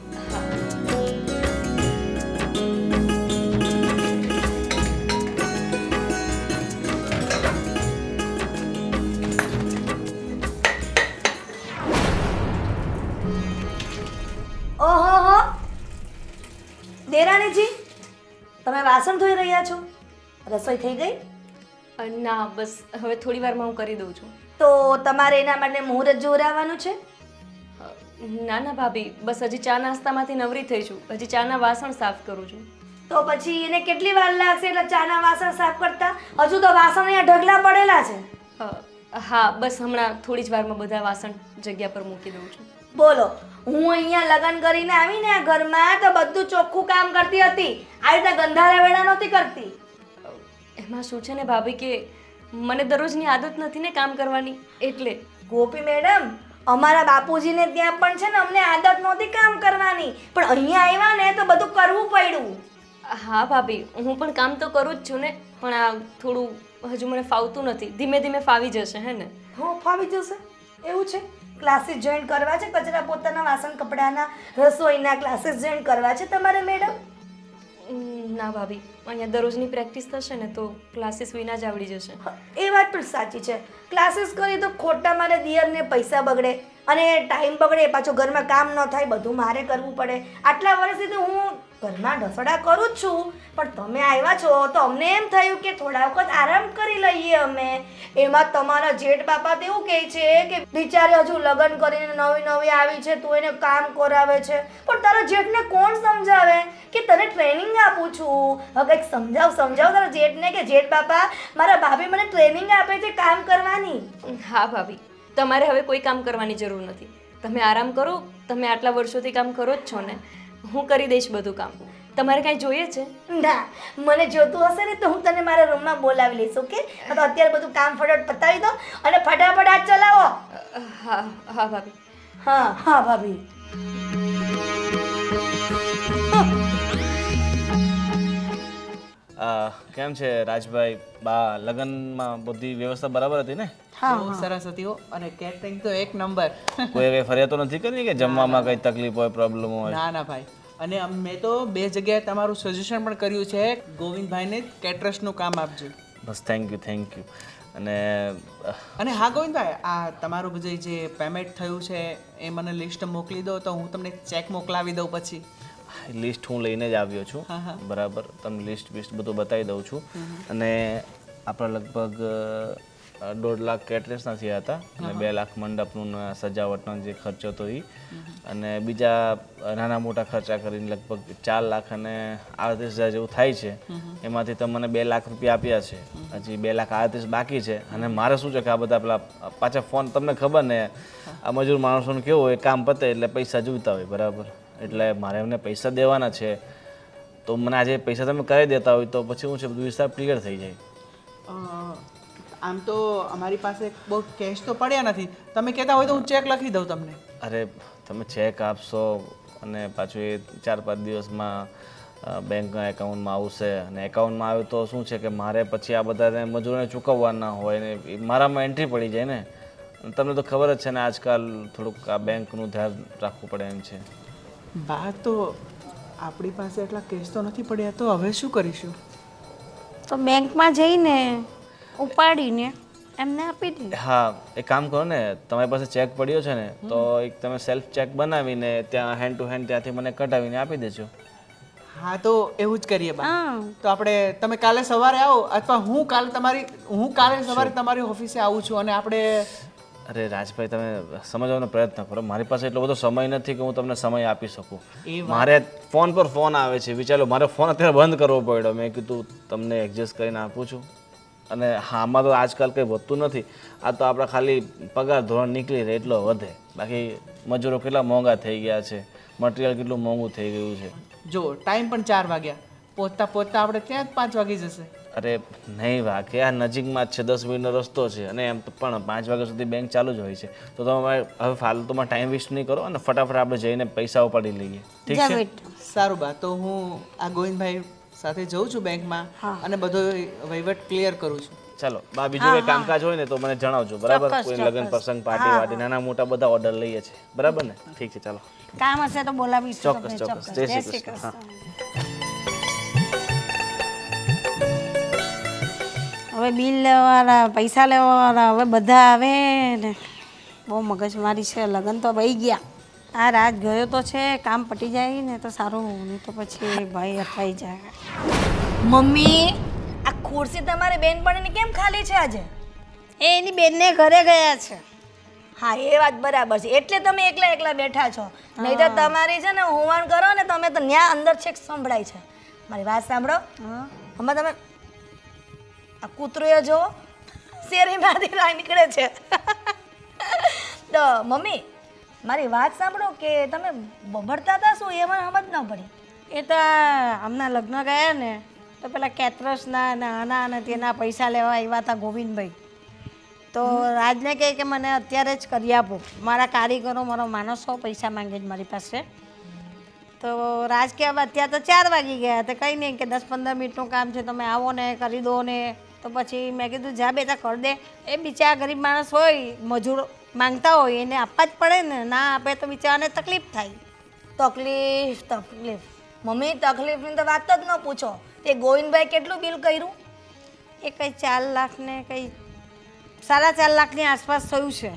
B: ઓહો, દેરાણીજી તમે વાસણ ધોઈ રહ્યા છો? રસોઈ થઈ ગઈ?
G: ના બસ હવે થોડી વારમાં હું કરી દઉં છું.
B: તો તમારે એના માટે મુહૂર્ત જોરાવાનું છે?
G: ના ના ભાભી, બસ હજી ચા નાસ્તામાંથી નવરી થઈ છું, હજી ચાના વાસણ સાફ કરું છું.
B: તો પછી એને કેટલી વાર લાગશે એટલે ચાના વાસણ સાફ કરતા? હજુ તો વાસણ અહીંયા ઢગલા પડેલા છે.
G: હા બસ હમણાં થોડી જ વારમાં બધા વાસણ જગ્યા પર મૂકી દઉં છું.
B: બોલો, હું અહીંયા લગ્ન કરીને આવીને આ ઘરમાં તો બધું ચોખ્ખું કામ કરતી હતી, આવી રીતે ગંધારા વેડા નહોતી કરતી.
G: એમાં શું છે ને ભાભી કે મને દરરોજની આદત નથી ને કામ કરવાની, એટલે.
B: ગોપી મેડમ, અમારા બાપુજીને ત્યાં પણ છે ને અમને આદત નહોતી કામ કરવાની, પણ અહીંયા આવ્યા ને તો બધું કરવું પડ્યું.
G: હા ભાભી, હું પણ કામ તો કરું જ છું ને, પણ આ થોડું હજુ મને ફાવતું નથી, ધીમે ધીમે ફાવી જશે હે ને.
B: હો, ફાવી જશે એવું છે? ક્લાસીસ જોઈન કરવા છે, કચરા પોતાના વાસણ કપડાના રસોઈના ક્લાસીસ જોઈન કરવા છે તમારે મેડમ?
G: ના ભાભી, અહીંયા દરરોજની પ્રેક્ટિસ થશે ને તો ક્લાસીસ વિના જ આવડી જશે.
B: એ વાત પણ સાચી છે, ક્લાસીસ કરી તો ખોટા મારે દિયરને પૈસા બગડે અને ટાઈમ બગડે, પાછો ઘરમાં કામ ન થાય, બધું મારે કરવું પડે. આટલા વર્ષથી તો હું ઘરમાં ઢસડા કરું જ છું, પણ તમે આવ્યા છો તો અમને એમ થયું કે થોડા વખત આરામ કરી લઈએ અમે. એમાં તમારા જેઠ બાપા તો એવું કહે છે કે બિચારી હજુ લગ્ન કરીને નવી નવી આવી છે, તું એને કામ કરાવે છે. પણ તારા જેઠને કોણ સમજાવે કે તને ટ્રેનિંગ આપું છું? હવે કંઈક સમજાવ તારા જેઠને કે જેઠ બાપા મારા ભાભી મને ટ્રેનિંગ આપે છે કામ કરવાની.
G: હા ભાભી, તમારે હવે કોઈ કામ કરવાની જરૂર નથી, તમે આરામ કરો. તમે આટલા વર્ષોથી કામ કરો જ છો ને, હું કરી દઈશ બધું કામ. તમારે કાંઈ જોઈએ છે?
B: ના, મને જોતું હશે ને તો હું તને મારા રૂમમાં બોલાવી લઈશ, ઓકે? તો અત્યારે બધું કામ ફટાફટ પતાવી દો અને ફટાફટ હાથ ચલાવો.
G: હા હા ભાભી.
B: હા હા ભાભી.
J: કેમ છે રાજભાઈ? બા લગ્નમાં બધી વ્યવસ્થા બરાબર હતી ને?
A: બહુ સરસ હતી હો, અને કેટરિંગ તો એક નંબર.
J: કોઈ કઈ ફરિયાદ તો નથી કરી કે જમવામાં કઈ તકલીફ હોય, પ્રોબ્લેમ હોય?
A: ના ના ભાઈ, અને મેં તો 2 જગ્યાએ તમારું સજેશન પણ કર્યું છે, ગોવિંદભાઈને કેટરસનું કામ આપજો.
J: બસ થેન્ક યુ. અને
A: હા ગોવિંદભાઈ, આ તમારું બધું જે પેમેન્ટ થયું છે એ મને લિસ્ટ મોકલી દો તો હું તમને ચેક મોકલાવી દઉં. પછી
J: લિસ્ટ હું લઈને જ આવ્યો છું, બરાબર. તમને લિસ્ટ બધું બતાવી દઉં છું. અને આપણા લગભગ 1.5 લાખ કેટરેસના થયા હતા અને 2 લાખ મંડપનું સજાવટનો જે ખર્ચો હતો એ, અને બીજા નાના મોટા ખર્ચા કરીને લગભગ 4 લાખ અને 38,000 જેવું થાય છે. એમાંથી તમને 2 લાખ રૂપિયા આપ્યા છે, હજી 2 લાખ 38 બાકી છે. અને મારે શું છે કે આ બધા પેલા પાછા ફોન, તમને ખબર ને આ મજૂર માણસોનું કેવું હોય, કામ પતે એટલે પૈસા જોઈતા હોય, બરાબર. એટલે મારે એમને પૈસા દેવાના છે, તો મને આજે પૈસા તમે કરી દેતા હોય તો પછી હું છે બધું હિસાબ ક્લિયર થઈ જાય.
A: આમ તો અમારી પાસે બહુ કેશ તો પડ્યા નથી, તમે કહેતા હોય તો હું ચેક લખી દઉં તમને.
J: અરે તમે ચેક આપશો અને પાછું એ 4-5 દિવસમાં બેંકના એકાઉન્ટમાં આવશે, અને એકાઉન્ટમાં આવે તો શું છે કે મારે પછી આ બધાને મજૂરોને ચૂકવવાના હોય ને મારામાં એન્ટ્રી પડી જાય ને. તમને તો ખબર જ છે ને આજકાલ થોડુંક આ બેંકનું ધ્યાન રાખવું પડે એમ છે.
A: બા, તો આપણી પાસે એટલા કેશ તો નથી પડ્યા, તો હવે શું કરીશું?
E: તો બેંકમાં જઈને ઉપાડીને એમને આપી દે.
J: હા, એક કામ કરો ને, તમારી પાસે ચેક પડ્યો છે ને તો એક તમે સેલ્ફ ચેક બનાવીને ત્યાં હેન્ડ ટુ હેન્ડ ત્યાંથી મને કઢાવીને આપી દેજો.
A: હા, તો એવું જ કરીએ બા. તો આપણે, તમે કાલે સવારે આવો અથવા હું કાલે સવારે તમારી ઓફિસે આવું છું અને આપણે.
J: અરે રાજભાઈ, તમે સમજવાનો પ્રયત્ન કરો, મારી પાસે એટલો બધો સમય નથી કે હું તમને સમય આપી શકું. મારે ફોન પર ફોન આવે છે, વિચારો મારે ફોન અત્યારે બંધ કરવો પડ્યો. મેં કીધું તમને એડજસ્ટ કરીને આપું છું. અને આમાં તો આજકાલ કંઈ વધતું નથી. આ તો આપણા ખાલી પગાર ધોરણ નીકળી રહે એટલો વધે. બાકી મજૂરો કેટલા મોંઘા થઈ ગયા છે, મટીરિયલ કેટલું મોંઘું થઈ ગયું છે.
A: જો ટાઈમ પણ 4 વાગ્યા, પહોંચતા પહોંચતા આપણે ત્યાં જ 5 વાગી જશે.
J: અરે નહીં વાકે, આ નજીકમાં જ છે, 10 મિનિટનો રસ્તો છે અને એમ પણ 5 વાગ્યા સુધી બેંક ચાલુ જ હોય છે. તો તમે હવે ફાલતુમાં ટાઈમ વેસ્ટ નહીં કરો અને ફટાફટ આપણે જઈને પૈસા ઉપાડી લઈએ. ઠીક
E: જા
J: છે?
E: બેટા.
A: સારું બા, તો હું આ ગોવિંદભાઈ સાથે જઉં છું બેંકમાં અને બધો વહીવટ ક્લિયર કરું છું.
J: ચાલો બા, બીજું કંઈ કામકાજ હોય ને તો મને જણાવજો, બરાબર? કોઈ લગ્ન પ્રસંગ પાર્ટી વાટી નાના મોટા બધા ઓર્ડર લઈએ છીએ, બરાબર ને? ઠીક છે, ચાલો.
E: કામ હશે તો બોલાવીશું
J: ચોક્કસ,
E: તમને.
J: ચોક્કસ. જય શ્રી કૃષ્ણ.
E: હવે બિલ લેવાવાળા, પૈસા લેવાવાળા, હવે બધા આવે ને બહુ મગજમારી છે. લગ્ન તો વહી ગયા, આ રાત ગયો તો છે, કામ પટી જાય ને તો સારું, નહીં તો પછી ભાઈ અફાઈ જાય.
B: મમ્મી, આ ખુરશી તમારી બેનપણીની કેમ ખાલી છે આજે?
E: એ એની બેનને ઘરે ગયા છે.
B: હા, એ વાત બરાબર છે, એટલે તમે એકલા એકલા બેઠા છો. નહીં તો તમારી છે ને હોવાણ કરો ને તમે તો ન્યા અંદર છેક સંભળાય છે. મારી વાત સાંભળો, હમણાં તમે આ કૂતરોએ જો શેરીમાંથી રાહ નીકળે છે. તો મમ્મી, મારી વાત સાંભળો, કે તમે બબડતા હતા શું? એ મને સમજ ન પડી.
E: એ તો હમણાં લગ્ન ગયા ને તો પેલા કેતરસના ને આના અને તેના પૈસા લેવા આવ્યા હતા ગોવિંદભાઈ. તો રાજને કહે કે મને અત્યારે જ કરી આપો, મારા કારીગરો, મારો માણસો પૈસા માંગે છે મારી પાસે. તો રાજ કે હવે અત્યારે તો 4 વાગી ગયા, તો કંઈ નહીં કે 10-15 મિનિટનું કામ છે, તમે આવો ને કરી દો ને. તો પછી મેં કીધું જા બેટા કરી દે. એ બિચારા ગરીબ માણસ હોય, મજૂર માંગતા હોય, એને આપવા જ પડે ને, ના આપે તો બિચારાને તકલીફ થાય.
B: તકલીફ મમ્મી, તકલીફની તો વાત જ ન પૂછો. તે ગોવિંદભાઈ કેટલું બિલ કર્યું?
E: એ કંઈ 4 લાખ ને કંઈ 4.5 લાખની આસપાસ થયું છે.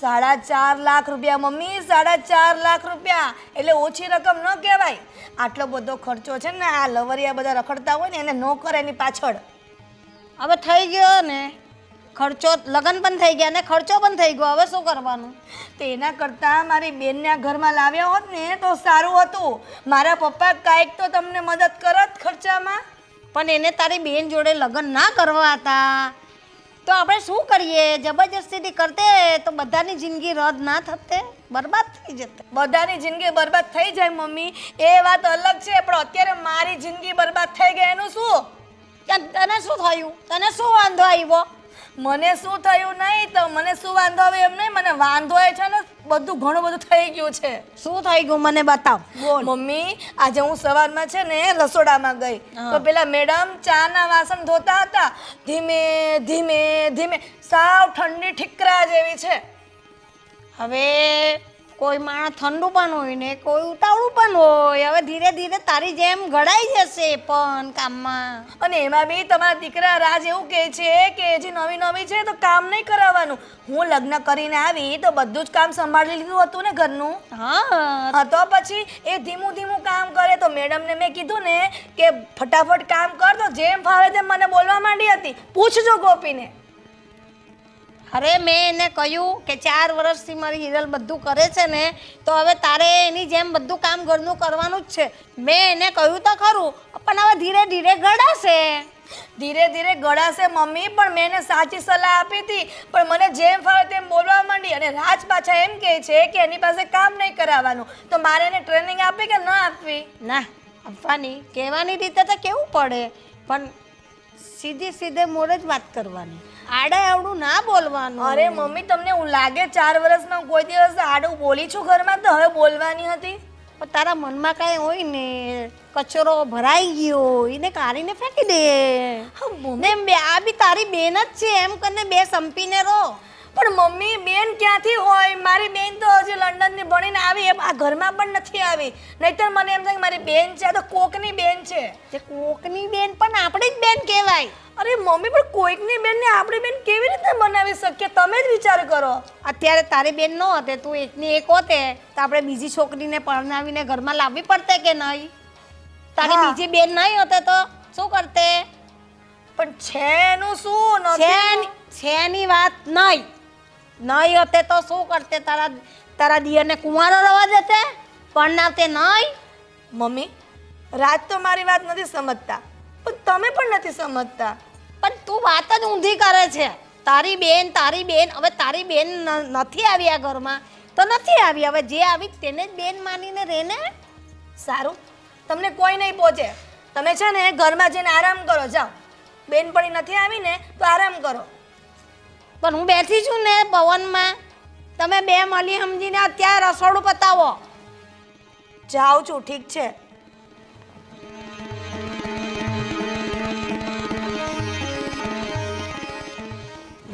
B: 4.5 લાખ રૂપિયા મમ્મી, 4.5 લાખ રૂપિયા એટલે ઓછી રકમ ન કહેવાય. આટલો બધો ખર્ચો છે ને આ લવરિયા બધા રખડતા હોય ને એને ન કરે એની પાછળ.
E: હવે થઈ ગયો ને ખર્ચો, લગ્ન પણ થઈ ગયા ને ખર્ચો પણ થઈ ગયો, હવે શું કરવાનું?
B: તો એના કરતાં મારી બેનના ઘરમાં લાવ્યા હોત ને તો સારું હતું. મારા પપ્પા કાંઈક તો તમને મદદ કરત ખર્ચામાં.
E: પણ એને તારી બેન જોડે લગ્ન ના કરવા હતા તો આપણે શું કરીએ? જબરજસ્તીથી કરતે તો બધાની જિંદગી રદ ના થતે, બરબાદ થઈ જતે.
B: બધાની જિંદગી બરબાદ થઈ જાય મમ્મી, એ વાત અલગ છે, પણ અત્યારે મારી જિંદગી બરબાદ થઈ ગઈ એનું શું?
E: તને શું થયું? તને શું વાંધો આવ્યો?
B: મને શું થયું નહીં તો મને શું વાંધો આવે એમ નહીં, મને વાંધો એ છે ને બધું ઘણું બધું થઈ ગયું છે.
E: શું થઈ ગયું મને બતાવ.
B: મમ્મી, આજે હું સવારમાં છે ને રસોડામાં ગઈ તો પેલા મેડમ ચાના વાસણ ધોતા હતા, ધીમે ધીમે ધીમે, સાવ ઠંડી ઠીકરા જેવી છે.
E: હવે કોઈ માણસ ઠંડુ પણ હોય ને કોઈ ઉતાવળું પણ હોય. હવે ધીરે ધીરે તારી જેમ ઘડાઈ જશે પણ કામમાં.
B: અને એમાં બી તમારા દીકરા રાજ એવું કહે છે કે હજી નવી નવી છે તો કામ નહીં કરાવવાનું. હું લગ્ન કરીને આવી તો બધું જ કામ સંભાળી લીધું હતું ને ઘરનું. હા, તો પછી એ ધીમું ધીમું કામ કરે. તો મેડમને મેં કીધું ને કે ફટાફટ કામ કર, તો જેમ ફાવે તેમ મને બોલવા માંડી હતી. પૂછજો ગોપીને.
E: અરે મેં એને કહ્યું કે 4 વર્ષથી મારી હિરલ બધું કરે છે ને તો હવે તારે એની જેમ બધું કામ ઘરનું કરવાનું જ છે. મેં એને કહ્યું તો ખરું, પણ હવે ધીરે ધીરે ગળાશે.
B: ધીરે ધીરે ગળાશે મમ્મી, પણ મેં એને સાચી સલાહ આપી હતી, પણ મને જેમ ફાવે તેમ બોલવા માંડી. અને રાજ પાછા એમ કહે છે કે એની પાસે કામ નહીં કરાવવાનું. તો મારે એને ટ્રેનિંગ આપવી કે ન આપવી?
E: ના આપવાની, કહેવાની રીતે તો કેવું પડે, પણ સીધે મોડે જ વાત કરવાની, આડા આવડું ના બોલવાનું.
B: અરે મમ્મી, તમને એવું લાગે 4 વર્ષમાં કોઈ દિવસ આડું બોલી છું ઘરમાં? તો હવે બોલવાની હતી.
E: પણ તારા મનમાં કાંઈ હોય ને, કચરો ભરાઈ ગયો એને કાઢીને ફેંકી દે. ને આ બી તારી બેન જ છે એમ કરીને 2 સંપીને રહો.
B: પણ મમ્મી, બેન ક્યાંથી હોય? મારી બેન તો હજી લંડનથી ભણીને આવી, આ ઘરમાં પણ નથી આવી. નહીંતર મને એમ થાય કે મારી બેન છે, આ તો કોકની બેન છે.
E: જે કોકની બેન પણ આપણી જ બેન કહેવાય.
B: અરે મમ્મી, પણ કોઈકની બેનને આપણી બેન કેવી રીતે બનાવી શકીએ? તમે જ વિચાર કરો.
E: અત્યારે તારી બેન ન હોતે, તું એકની એક હોતે તો આપણે બીજી છોકરીને પરણાવીને ઘરમાં લાવવી પડતે કે નહીં? તારી બીજી બેન નહીં હોતે તો શું કરતે?
B: પણ છે એનું શું?
E: છે ની વાત નહીં હોતે તો શું કરતે? તારા દિયરને કુંવારો રવા દેતે, પરણાવતે નહીં?
B: મમ્મી, રાજ તો મારી વાત નથી સમજતા, પણ તમે પણ નથી સમજતા.
E: પણ તું વાત જ ઊંધી કરે છે. તારી બેન હવે તારી બેન નથી આવી આ ઘરમાં તો નથી આવી. હવે જે આવી તેને જ બેન માનીને રહે ને.
B: સારું, તમને કોઈ નહીં પહોંચે. તમે છે ને ઘરમાં જઈને આરામ કરો, જાઓ. બેનપણી નથી આવી ને તો આરામ કરો.
E: પણ હું બેઠી છું ને પવનમાં. તમે બે મળી સમજીને અત્યારે રસોડું પતાવો.
B: જાઉં છું, ઠીક છે.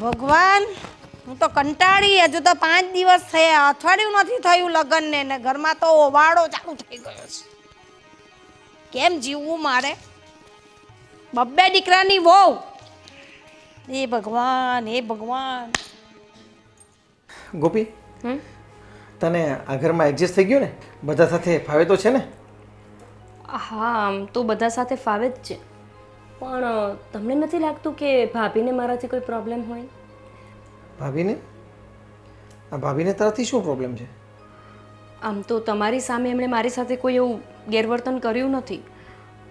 E: ભગવાન, હું તો કંટાળી. હજુ તો 5 દિવસ થયા, અઠવાડિયું નથી થયું લગ્નને ને ઘરમાં તો ઓવાળો ચાલુ થઈ ગયો છે. કેમ જીવવું મારે? બબ્બે દીકરાની વહુ. એ ભગવાન, એ ભગવાન.
F: ગોપી, તને આ ઘરમાં એડજસ્ટ થઈ ગયું ને? બધા સાથે ફાવે તો છે ને?
G: હા, આમ તો બધા સાથે ફાવે જ છે, પણ તમને નથી લાગતું કે ભાભીને મારાથી કોઈ પ્રોબ્લેમ હોય?
F: ભાભીને? આ ભાભીને તારાથી શું પ્રોબ્લેમ છે?
G: આમ તો તમારી સામે એમણે મારી સાથે કોઈ એવું ગેરવર્તન કર્યું નથી,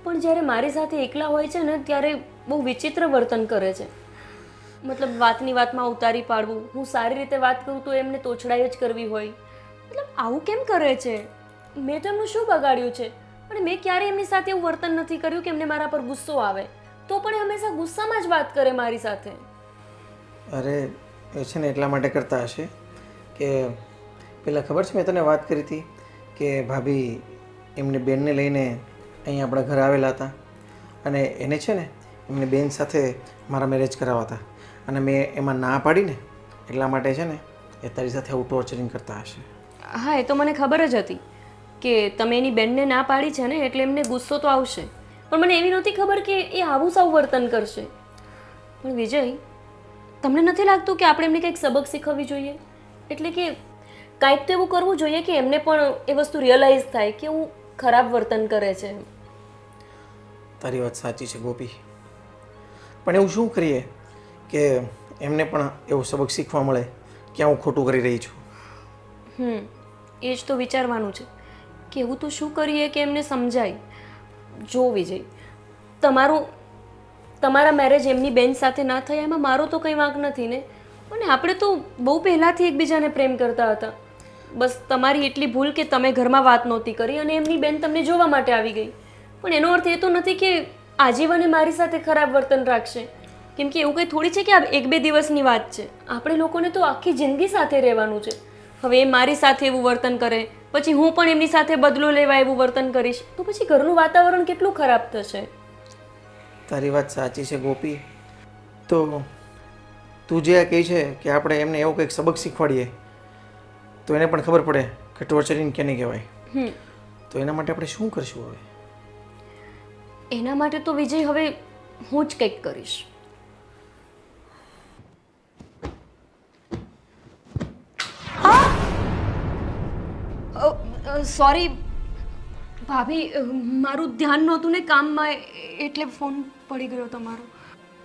G: પણ જ્યારે મારી સાથે એકલા હોય છે ને ત્યારે બહુ વિચિત્ર વર્તન કરે છે. મતલબ વાતની વાતમાં ઉતારી પાડવું, હું સારી રીતે વાત કરું તો એમને તોછડાઈ જ કરવી હોય. મતલબ આવું કેમ કરે છે? મેં તો એમનું શું બગાડ્યું છે? પણ મેં ક્યારેય એમની સાથે એવું વર્તન નથી કર્યું કે એમને મારા પર ગુસ્સો આવે, તો પણ એ હંમેશા ગુસ્સામાં જ વાત કરે મારી સાથે.
F: અરે એ છે ને એટલા માટે કરતા હશે કે પહેલાં ખબર છે મેં તને વાત કરી હતી કે ભાભી એમની બેનને લઈને અહીં આપણા ઘરે આવેલા હતા અને એને છે ને એમની બેન સાથે મારા મેરેજ કરાવવા હતા અને મેં એમાં ના પાડીને એટલા માટે છે ને એ તારી સાથે આવું ટોર્ચરિંગ કરતા હશે.
G: હા, એ તો મને ખબર જ હતી કે તમે એની બેનને ના પાડી છે ને એટલે એમને ગુસ્સો તો આવશે, પણ મને એવી નહોતી ખબર કે એ આવું સાવ વર્તન કરશે. પણ વિજય, તમને નથી લાગતું કે આપણે એમને કંઈક સબક શીખવવી જોઈએ? એટલે કે કાંઈક તો એવું કરવું જોઈએ કે એમને પણ એ વસ્તુ રિયલાઇઝ થાય કે હું ખરાબ વર્તન કરે છે.
F: તારી વાત સાચી છે ગોપી, પણ એવું શું કરીએ કે એમને પણ એવું સબક શીખવા મળે કે હું ખોટું કરી રહી છું.
G: એ જ તો વિચારવાનું છે કે એવું તો શું કરીએ કે એમને સમજાય. જો વિજય, તમારા મેરેજ એમની બેન સાથે ના થયા એમાં મારો તો કંઈ વાંક નથી ને. અને આપણે તો બહુ પહેલાંથી એકબીજાને પ્રેમ કરતા હતા. બસ તમારી એટલી ભૂલ કે તમે ઘરમાં વાત નહોતી કરી અને એમની બેન તમને જોવા માટે આવી ગઈ. પણ એનો અર્થ એ તો નથી કે આજીવન મારી સાથે ખરાબ વર્તન રાખશે, કેમ કે એવું કંઈ થોડી છે કે આ 1-2 દિવસની વાત છે. આપણે લોકોને તો આખી જિંદગી સાથે રહેવાનું છે. હવે એ મારી સાથે એવું વર્તન કરે, પછી હું પણ એમની સાથે બદલો લેવા એવું વર્તન કરીશ, તો પછી ઘરનું વાતાવરણ કેટલું ખરાબ થશે.
F: તારી વાત સાચી છે ગોપી. તો તું જે આ કહે છે કે આપણે એમને એવું કંઈક સબક શીખવાડીએ તો એને પણ ખબર પડે કે ટોર્ચરિંગ કેને કહેવાય. તો એના માટે આપણે શું કરશું હવે?
G: એના માટે તો વિજય હવે હું જ કંઈક કરીશ. સોરી ભાભી, મારું ધ્યાન નહોતું ને કામમાં, એટલે ફોન પડી ગયો તમારો.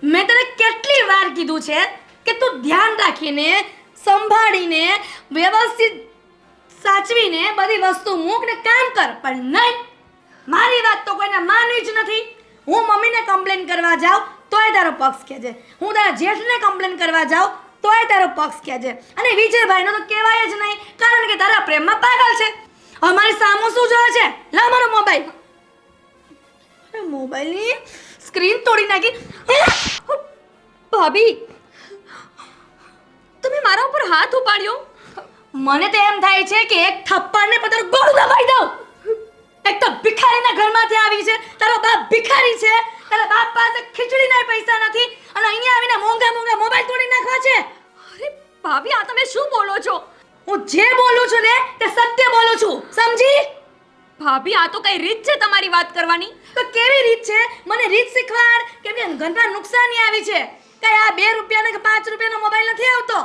B: મેં તને કેટલી વાર કીધું છે કે તું ધ્યાન રાખીને, સંભાળીને, વ્યવસ્થિત સાચવીને બધી વસ્તુ મૂક ને કામ કર, પણ નહીં. મારી વાત તો કોઈને માનવી જ નથી. હું મમ્મીને કમ્પ્લેન કરવા જાઉં તોય તારો પક્ષ કહેજે, હું તારા જેઠને કમ્પ્લેન કરવા જાઉં તોય તારો પક્ષ કહેજે, અને વિજયભાઈનો તો કહેવાય જ નહીં, કારણ કે તારા પ્રેમમાં પાગલ છે. અમારી સામો શું જોવે છે? લા મારો મોબાઈલ. અરે મોબાઈલની સ્ક્રીન તોડી નાખી.
G: ભાભી, તમે મારા ઉપર હાથ ઉપાડ્યો.
B: મને તો એમ થાય છે કે એક થપ્પડને પતાર ગોળ દબાઈ દઉં. એક તો ભિખારીના ઘરમાંથી આવી છે, તારો બાપ ભિખારી છે, તારા બાપ પાસે ખીચડીના પૈસા નથી અને અહીંયા આવીને મોંઘા મોંઘા મોબાઈલ તોડી નાખવા છે.
G: અરે ભાભી, આ તમે શું બોલો છો?
B: હું જે બોલું છું ને તે સત્ય બોલું છું, સમજી?
G: ભાભી, આ તો કઈ રીત છે તમારી વાત કરવાની?
B: તો કેવી રીત છે? મને રીત શીખવાડ, કેમ કે ઘરમાં નુકસાની આવી છે. કઈ આ 2 રૂપિયાનો કે 5 રૂપિયાનો મોબાઈલ નથી આવતો.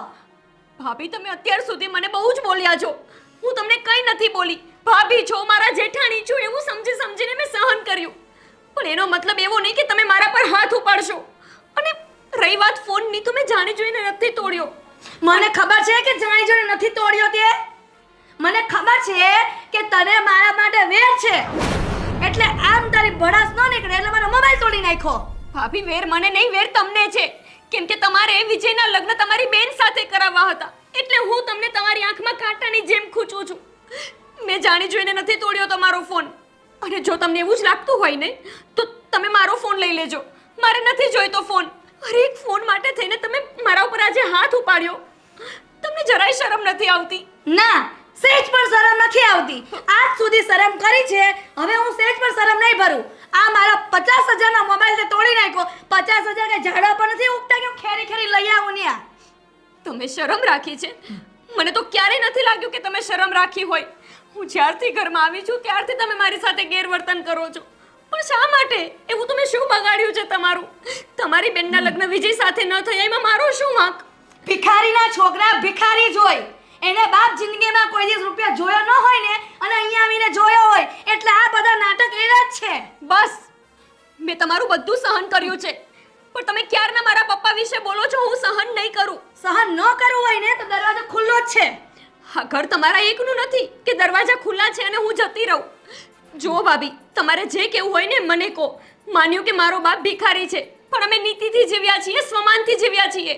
G: ભાભી, તમે અત્યાર સુધી મને બહુ જ બોલ્યા છો. હું તમને કંઈ નથી બોલી. ભાભી છો, મારા જેઠાણી છો, એવું સમજીને મેં સહન કર્યું. પણ એનો મતલબ એવો નહીં કે તમે મારા પર હાથ ઉપાડશો. અને રહી વાત ફોનની, તો મેં જાણી જોઈને નથી તોડ્યો.
B: મને ખબર છે કે જાણી જોઈને નથી તોડ્યો તે. મને ખબર છે કે તને મારા માટે વેર છે, એટલે આમ તારી ભડાસ ન નીકળે એટલે મારો મોબાઈલ તોડી નાખ્યો.
G: ભાભી વેર મને નહીં, વેર તમને છે. કેમ કે તમારે વિજયના લગ્ન તમારી બેન સાથે કરાવવા હતા, એટલે હું તમને તમારી આંખમાં કાંટાની જેમ ખૂંચું છું. મેં જાણી જોઈને નથી તોડ્યો તમારો ફોન. અને જો તમને એવું જ લાગતું હોય ને તો તમે મારો ફોન લઈ લેજો. મારે નથી જોઈતો ફોન. અરે એક ફોન માટે થઈને તમે મારા ઉપર આજે હાથ ઉપાડ્યો. તમને જરાય શરમ નથી આવતી?
B: ના, સહેજ પણ શરમ નથી આવતી. આજ સુધી શરમ કરી છે, હવે હું સહેજ પણ શરમ નહીં ભરું. આ મારા 50,000 નો મોબાઈલ તે તોડી નાખ્યો. 50,000 કે ઝાડા પર નથી ઉગતા કે હું ખેરી ખેરી લઈ આવું ને આ.
G: તમે શરમ રાખી છે? મને તો ક્યારેય નથી લાગ્યું કે તમે શરમ રાખી હોય. હું જ્યારથી ઘરમાં આવી છું ત્યારથી તમે મારી સાથે ગેરવર્તન કરો છો. પણ શા માટે? એવું તમે શું બગાડ્યું છે તમારું? તમારી બેનના લગ્ન વિજય સાથે ન થયા એમાં મારો શું વાંક?
B: ભિખારીના છોકરા ભિખારી જ હોય. એને બાપ જિંદગીમાં કોઈ દિવસ રૂપિયા જોયો ન હોય ને અને અહીંયા આવીને જોયો હોય, એટલે આ બધા નાટક એના જ છે.
G: બસ, મેં તમારું બધું સહન કર્યું છે, પણ તમે ક્યારના મારા પપ્પા વિશે બોલો છો હું સહન નહીં કરું.
B: સહન ન કરવું હોય ને તો દરવાજો ખુલ્લો જ છે.
G: આ ઘર તમારા એકનું નથી કે દરવાજા ખુલ્લા છે અને હું જતી રહું. જુઓ ભાભી, તમારે જે કેવું હોય ને મને કહો. માન્યું કે મારો બાપ ભિખારી છે, પણ અમે નીતિથી જીવ્યા છીએ, સ્વમાનથી જીવ્યા છીએ.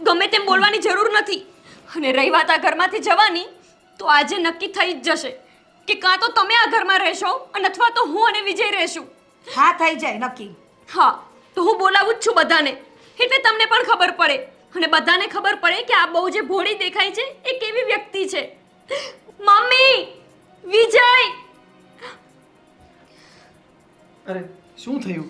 G: ગમે તેમ બોલવાની જરૂર નથી. અને રહી વાત આ ઘરમાંથી જવાની, તો આજે નક્કી થઈ જ જશે કે કાં તો તમે આ ઘરમાં રહેશો અને અથવા તો હું અને વિજય રહેશું.
B: હા, થઈ જાય નક્કી.
G: હા, તો હું બોલાવું જ છું બધાને, એટલે તમને પણ ખબર પડે અને બધાને ખબર પડે કે આ બહુ જે ભોળી દેખાય છે એ કેવી વ્યક્તિ છે. મમ્મી, વિજય!
A: અરે શું થયું?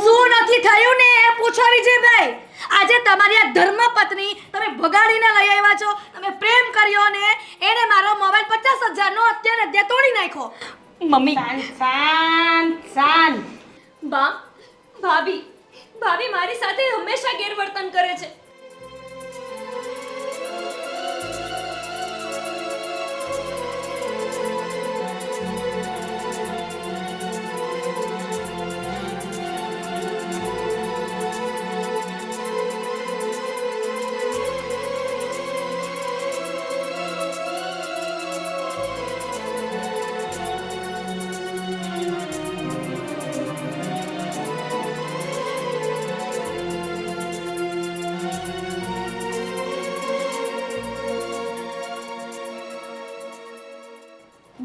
B: શું નથી થયું ને એ પૂછો વિજયભાઈ. આજે તમારી આ ધર્મપત્ની તમે ભગાડીને લઈ આવ્યા છો. તમે પ્રેમ કર્યો ને એને મારો મોબાઈલ 50,000 નો અત્યારે ત્યાં તોડી નાખ્યો.
G: મમ્મી,
B: શાંત શાંત.
G: બા, ભાભી ભાભી મારી સાથે હંમેશા ગેરવર્તન કરે છે.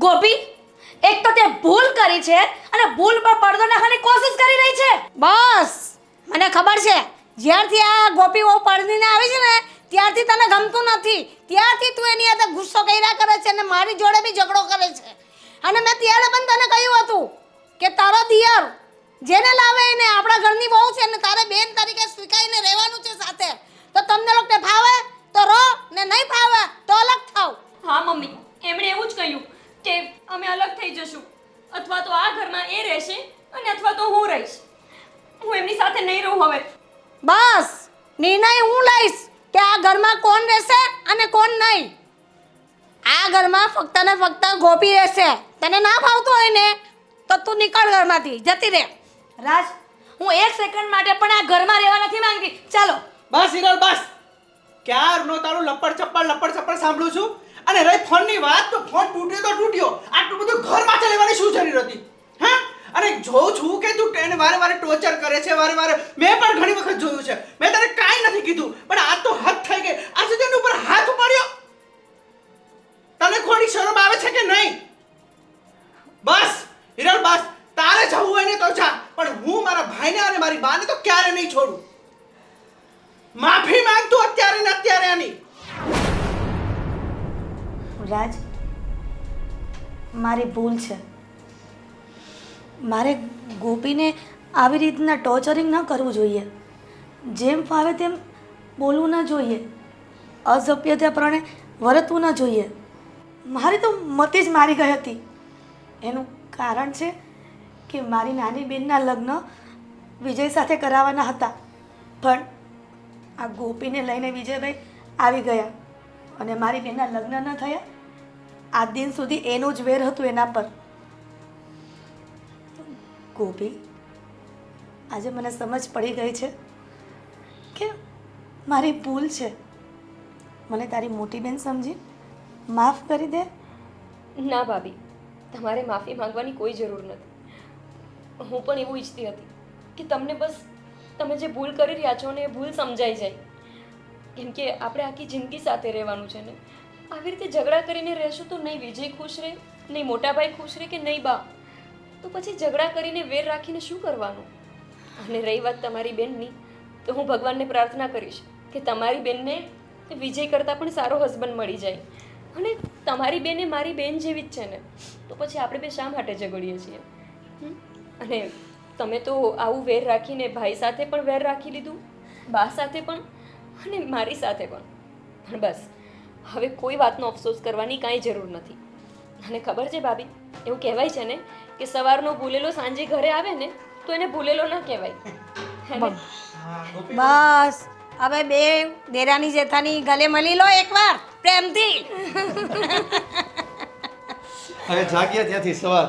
B: ગોપી, એક તો તે ભૂલ કરી છે અને ભૂલ પર પડદો નાખવાની કોશિશ કરી રહી છે.
E: બસ મને ખબર છે, જ્યારથી આ ગોપી બહુ પરણીને આવી છે ને ત્યારથી તને ગમતું નથી. ત્યારથી તું એની સાથે ગુસ્સો કર્યા કરે છે અને મારી જોડે બી ઝઘડો કરે છે. અને મેં ત્યારે પણ તને કહ્યું હતું કે તારો દિયર જેને લાવે એને આપણા ઘરની બહુ છે અને તારે બેન તરીકે સ્વીકારીને રહેવાનું છે સાથે. તો તમને લોકોને ફાવે તો રહો ને નહીં ફાવે તો અલગ થાવ.
G: હા મમ્મી, એમણે એવું જ કહ્યું કે અમે અલગ થઈ જશું, અથવા તો આ ઘરમાં એ રહેશે અને અથવા તો હું રહીશ. હું એમની સાથે નહીં રહું હવે.
E: બસ નિર્ણય હું લઈશ કે આ ઘરમાં કોણ રહેશે અને કોણ નહીં. આ ઘરમાં ફક્ત ને ફક્ત ગોપી રહેશે. તને ના ફાવતું હોય ને તો તું નીકળ ઘરમાંથી, જતી રહે.
B: રાજ, હું એક સેકન્ડ માટે પણ આ ઘરમાં રહેવા નથી માંગતી. ચાલો.
A: બસ હિરલ બસ. ક્યારનો તારું લપડ ચપ્પડ સાંભળું છું. અને રહી ફોનની વાત, તો ફોન તૂટ્યો તો તૂટ્યો. આટલું બધું ઘરમાં લેવાની શું જરૂર હતી? હા, અને જોઉં છું કે તું એને વારે વારે ટોર્ચર કરે છે, વારે વારે. મેં પણ ઘણી વખત જોયું છે. મેં તને કાંઈ નથી કીધું, પણ આ તો હદ થઈ ગઈ. આજે તેની ઉપર હાથ ઉપાડ્યો. તને થોડી શરમ આવે છે કે નહીં? બસ હિરલ બસ. તારે જવું હોય ને તો જા, પણ હું મારા ભાઈને અને મારી બાને તો ક્યારે નહીં છોડું. માફી માંગતું અત્યારે ને અત્યારે આની.
B: રાજ, મારી ભૂલ છે. મારે ગોપીને આવી રીતના ટોર્ચરિંગ ન કરવું જોઈએ. જેમ ફાવે તેમ બોલવું ન જોઈએ. અસભ્યતાપણે વર્તવું ન જોઈએ. મારી તો મતિ જ મારી ગઈ હતી. એનું કારણ છે કે મારી નાની બેનના લગ્ન વિજય સાથે કરાવવાના હતા, પણ આ ગોપીને લઈને વિજયભાઈ આવી ગયા અને મારી બેનના લગ્ન ન થયા. આજ દિન સુધી એનું જ વેર હતું એના પર. ગોપી, આજે મને સમજ પડી ગઈ છે કે મારી ભૂલ છે. મને તારી મોટી બેન સમજી માફ કરી દે.
G: ના ભાભી, તમારે માફી માંગવાની કોઈ જરૂર નથી. હું પણ એવું ઈચ્છતી હતી કે તમને બસ તમે જે ભૂલ કરી રહ્યા છો ને એ ભૂલ સમજાઈ જાય કેમ કે આપણે આખી જિંદગી સાથે રહેવાનું છે ને આવી રીતે ઝઘડા કરીને રહેશું તો નહીં વિજય ખુશ રહે, નહીં મોટા ભાઈ ખુશ રહે કે નહીં બા. તો પછી ઝઘડા કરીને વેર રાખીને શું કરવાનું? અને રહી વાત તમારી બેનની, તો હું ભગવાનને પ્રાર્થના કરીશ કે તમારી બેનને વિજય કરતાં પણ સારો હસબન્ડ મળી જાય. અને તમારી બેન એ મારી બેન જેવી જ છે ને, તો પછી આપણે બે શા માટે ઝઘડીએ છીએ? અને તમે તો આવું વેર રાખીને ભાઈ સાથે પણ વેર રાખી લીધું, બા સાથે પણ અને મારી સાથે પણ બસ હવે કોઈ વાતનો અફસોસ કરવાની કાંઈ જરૂર નથી. અને ખબર છે ભાભી, એવું કહેવાય છે ને કે સવારનો ભૂલેલો સાંજે ઘરે આવે ને તો એને ભૂલેલો ના કહેવાય.
E: બસ હવે બે દેરાની જેઠાની ગલે મળી લો એકવાર પ્રેમથી.
F: હવે જાગ્યા ત્યાંથી સવાર